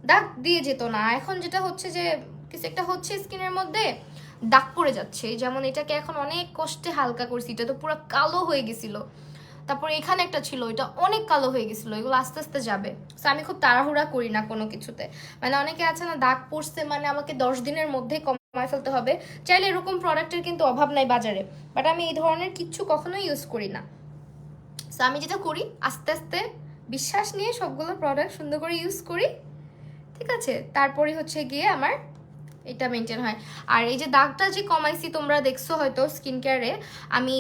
দাগ দিয়ে যেত না, এখন যেটা হচ্ছে যে কিছু একটা হচ্ছে স্কিনের মধ্যে দাগ পড়ে যাচ্ছে। যেমন এটাকে এখন অনেক কষ্টে হালকা করছি, এটা তো পুরো কালো হয়ে গেছিল। তারপরে এখানে একটা ছিল, এটা অনেক কালো হয়ে গেছিলো। এগুলো আস্তে আস্তে যাবে। সো আমি খুব তাড়াহুড়া করি না কোনো কিছুতে। মানে অনেকে আছে না, দাগ পড়ছে মানে আমাকে 10 দিনের মধ্যে কমায় ফেলতে হবে। চাইলে এরকম প্রোডাক্টের কিন্তু অভাব নাই বাজারে, বাট আমি এই ধরনের কিচ্ছু কখনোই ইউজ করি না। সো আমি যেটা করি, আস্তে আস্তে বিশ্বাস নিয়ে সবগুলো প্রোডাক্ট সুন্দর করে ইউজ করি, ঠিক আছে? তারপরে হচ্ছে গিয়ে আমার এটা মেনটেন হয়। আর এই যে দাগটা যে কমাইছি তোমরা দেখছো হয়তো স্কিন কেয়ারে, আমি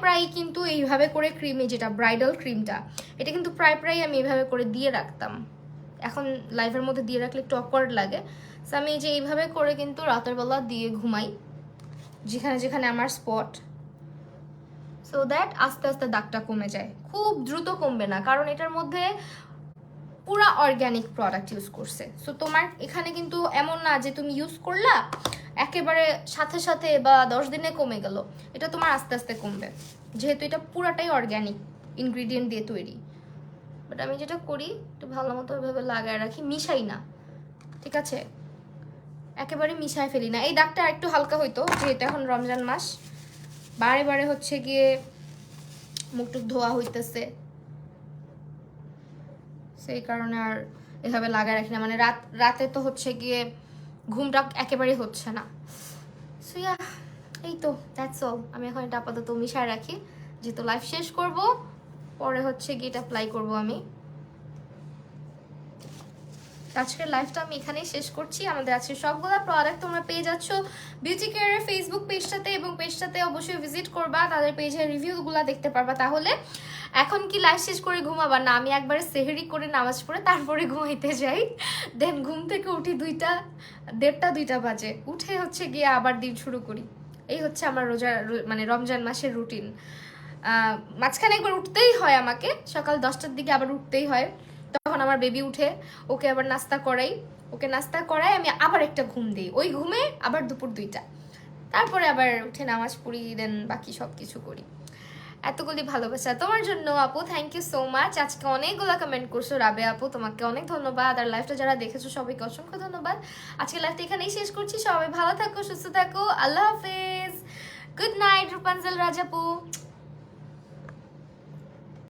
প্রায় কিন্তু এইভাবে করে ক্রিমে, যেটা ব্রাইডাল ক্রিমটা, এটা কিন্তু প্রায় আমি এইভাবে করে দিয়ে রাখতাম। এখন লাইফের মধ্যে দিয়ে রাখলে একটু অকওয়ার্ড লাগে। সো আমি এই যে এইভাবে করে কিন্তু রাতের বেলা দিয়ে ঘুমাই যেখানে যেখানে আমার স্পট, সো দ্যাট আস্তে আস্তে দাগটা কমে যায়। খুব দ্রুত কমবে না, কারণ এটার মধ্যে পুরা অর্গ্যানিক প্রোডাক্ট ইউজ করছে। সো তোমার এখানে কিন্তু এমন না যে তুমি ইউজ করলা একেবারে সাথে সাথে বা 10 দিনে কমে গেল। এটা তোমার আস্তে আস্তে কমবে, যেহেতু এটা পুরাটাই অর্গ্যানিক ইনগ্রিডিয়েন্ট দিয়ে তৈরি। বাট আমি যেটা করি, একটু ভালো মতো ভাবে লাগায় রাখি, মিশাই না, ঠিক আছে? একেবারে মিশায় ফেলি না। এই দাগটা একটু হালকা হইতো, যেহেতু এখন রমজান মাস, বারে বারে হচ্ছে গিয়ে মুখ টুক ধোয়া হইতেছে, সেই কারণে আর এভাবে লাগায় রাখি না। মানে রাতে তো হচ্ছে গিয়ে ঘুমটা একেবারেই হচ্ছে না। সো ইয়া, এই তো দ্যাটস অল। আমি এখন এটা আপাতত মিশায় রাখি, যেহেতু লাইফ শেষ করব, পরে হচ্ছে গিয়ে এটা অ্যাপ্লাই করব আমি। আজকের লাইফটা আমি এখানেই শেষ করছি। আমাদের আজকে সবগুলো প্রোডাক্ট তোমরা পেয়ে যাচ্ছ বিউটি কেয়ারের ফেসবুক পেজটাতে, এবং পেজটাতে অবশ্যই ভিজিট করবা, তাদের পেজের রিভিউগুলো দেখতে পারবা। তাহলে এখন কি লাইফ শেষ করে ঘুমাবা না, আমি একবারে সেহরি করে নামাজ পড়ে তারপরে ঘুমাইতে যাই, দেন ঘুম থেকে উঠি 1:30 বাজে, উঠে হচ্ছে গিয়ে আবার দিন শুরু করি। এই হচ্ছে আমার মানে রমজান মাসের রুটিন। মাঝখানে একবার উঠতেই হয় আমাকে, সকাল 10টার দিকে আবার উঠতেই হয়। তখন আমার বেবি উঠে, ওকে আবার নাস্তা করাই, ওকে নাস্তা করাই, আমি আবার একটা ঘুম দিই, ওই ঘুমে আবার দুপুর 2টা, তারপরে আবার উঠে নামাজ পড়ি, দেন বাকি সব কিছু করি। এতগুলি ভালোবাসা তোমার জন্য আপু, থ্যাংক ইউ সো মাচ। আজকে অনেকগুলো কমেন্ট করছো রাবে আপু, তোমাকে অনেক ধন্যবাদ। আর লাইভটা যারা দেখেছো সবাইকে অসংখ্য ধন্যবাদ। আজকে লাইভটা এখানেই শেষ করছি, সবাই ভালো থাকো, সুস্থ থাকো, আল্লাহ হাফেজ, গুড নাইট রূপাঞ্জল রাজাপু।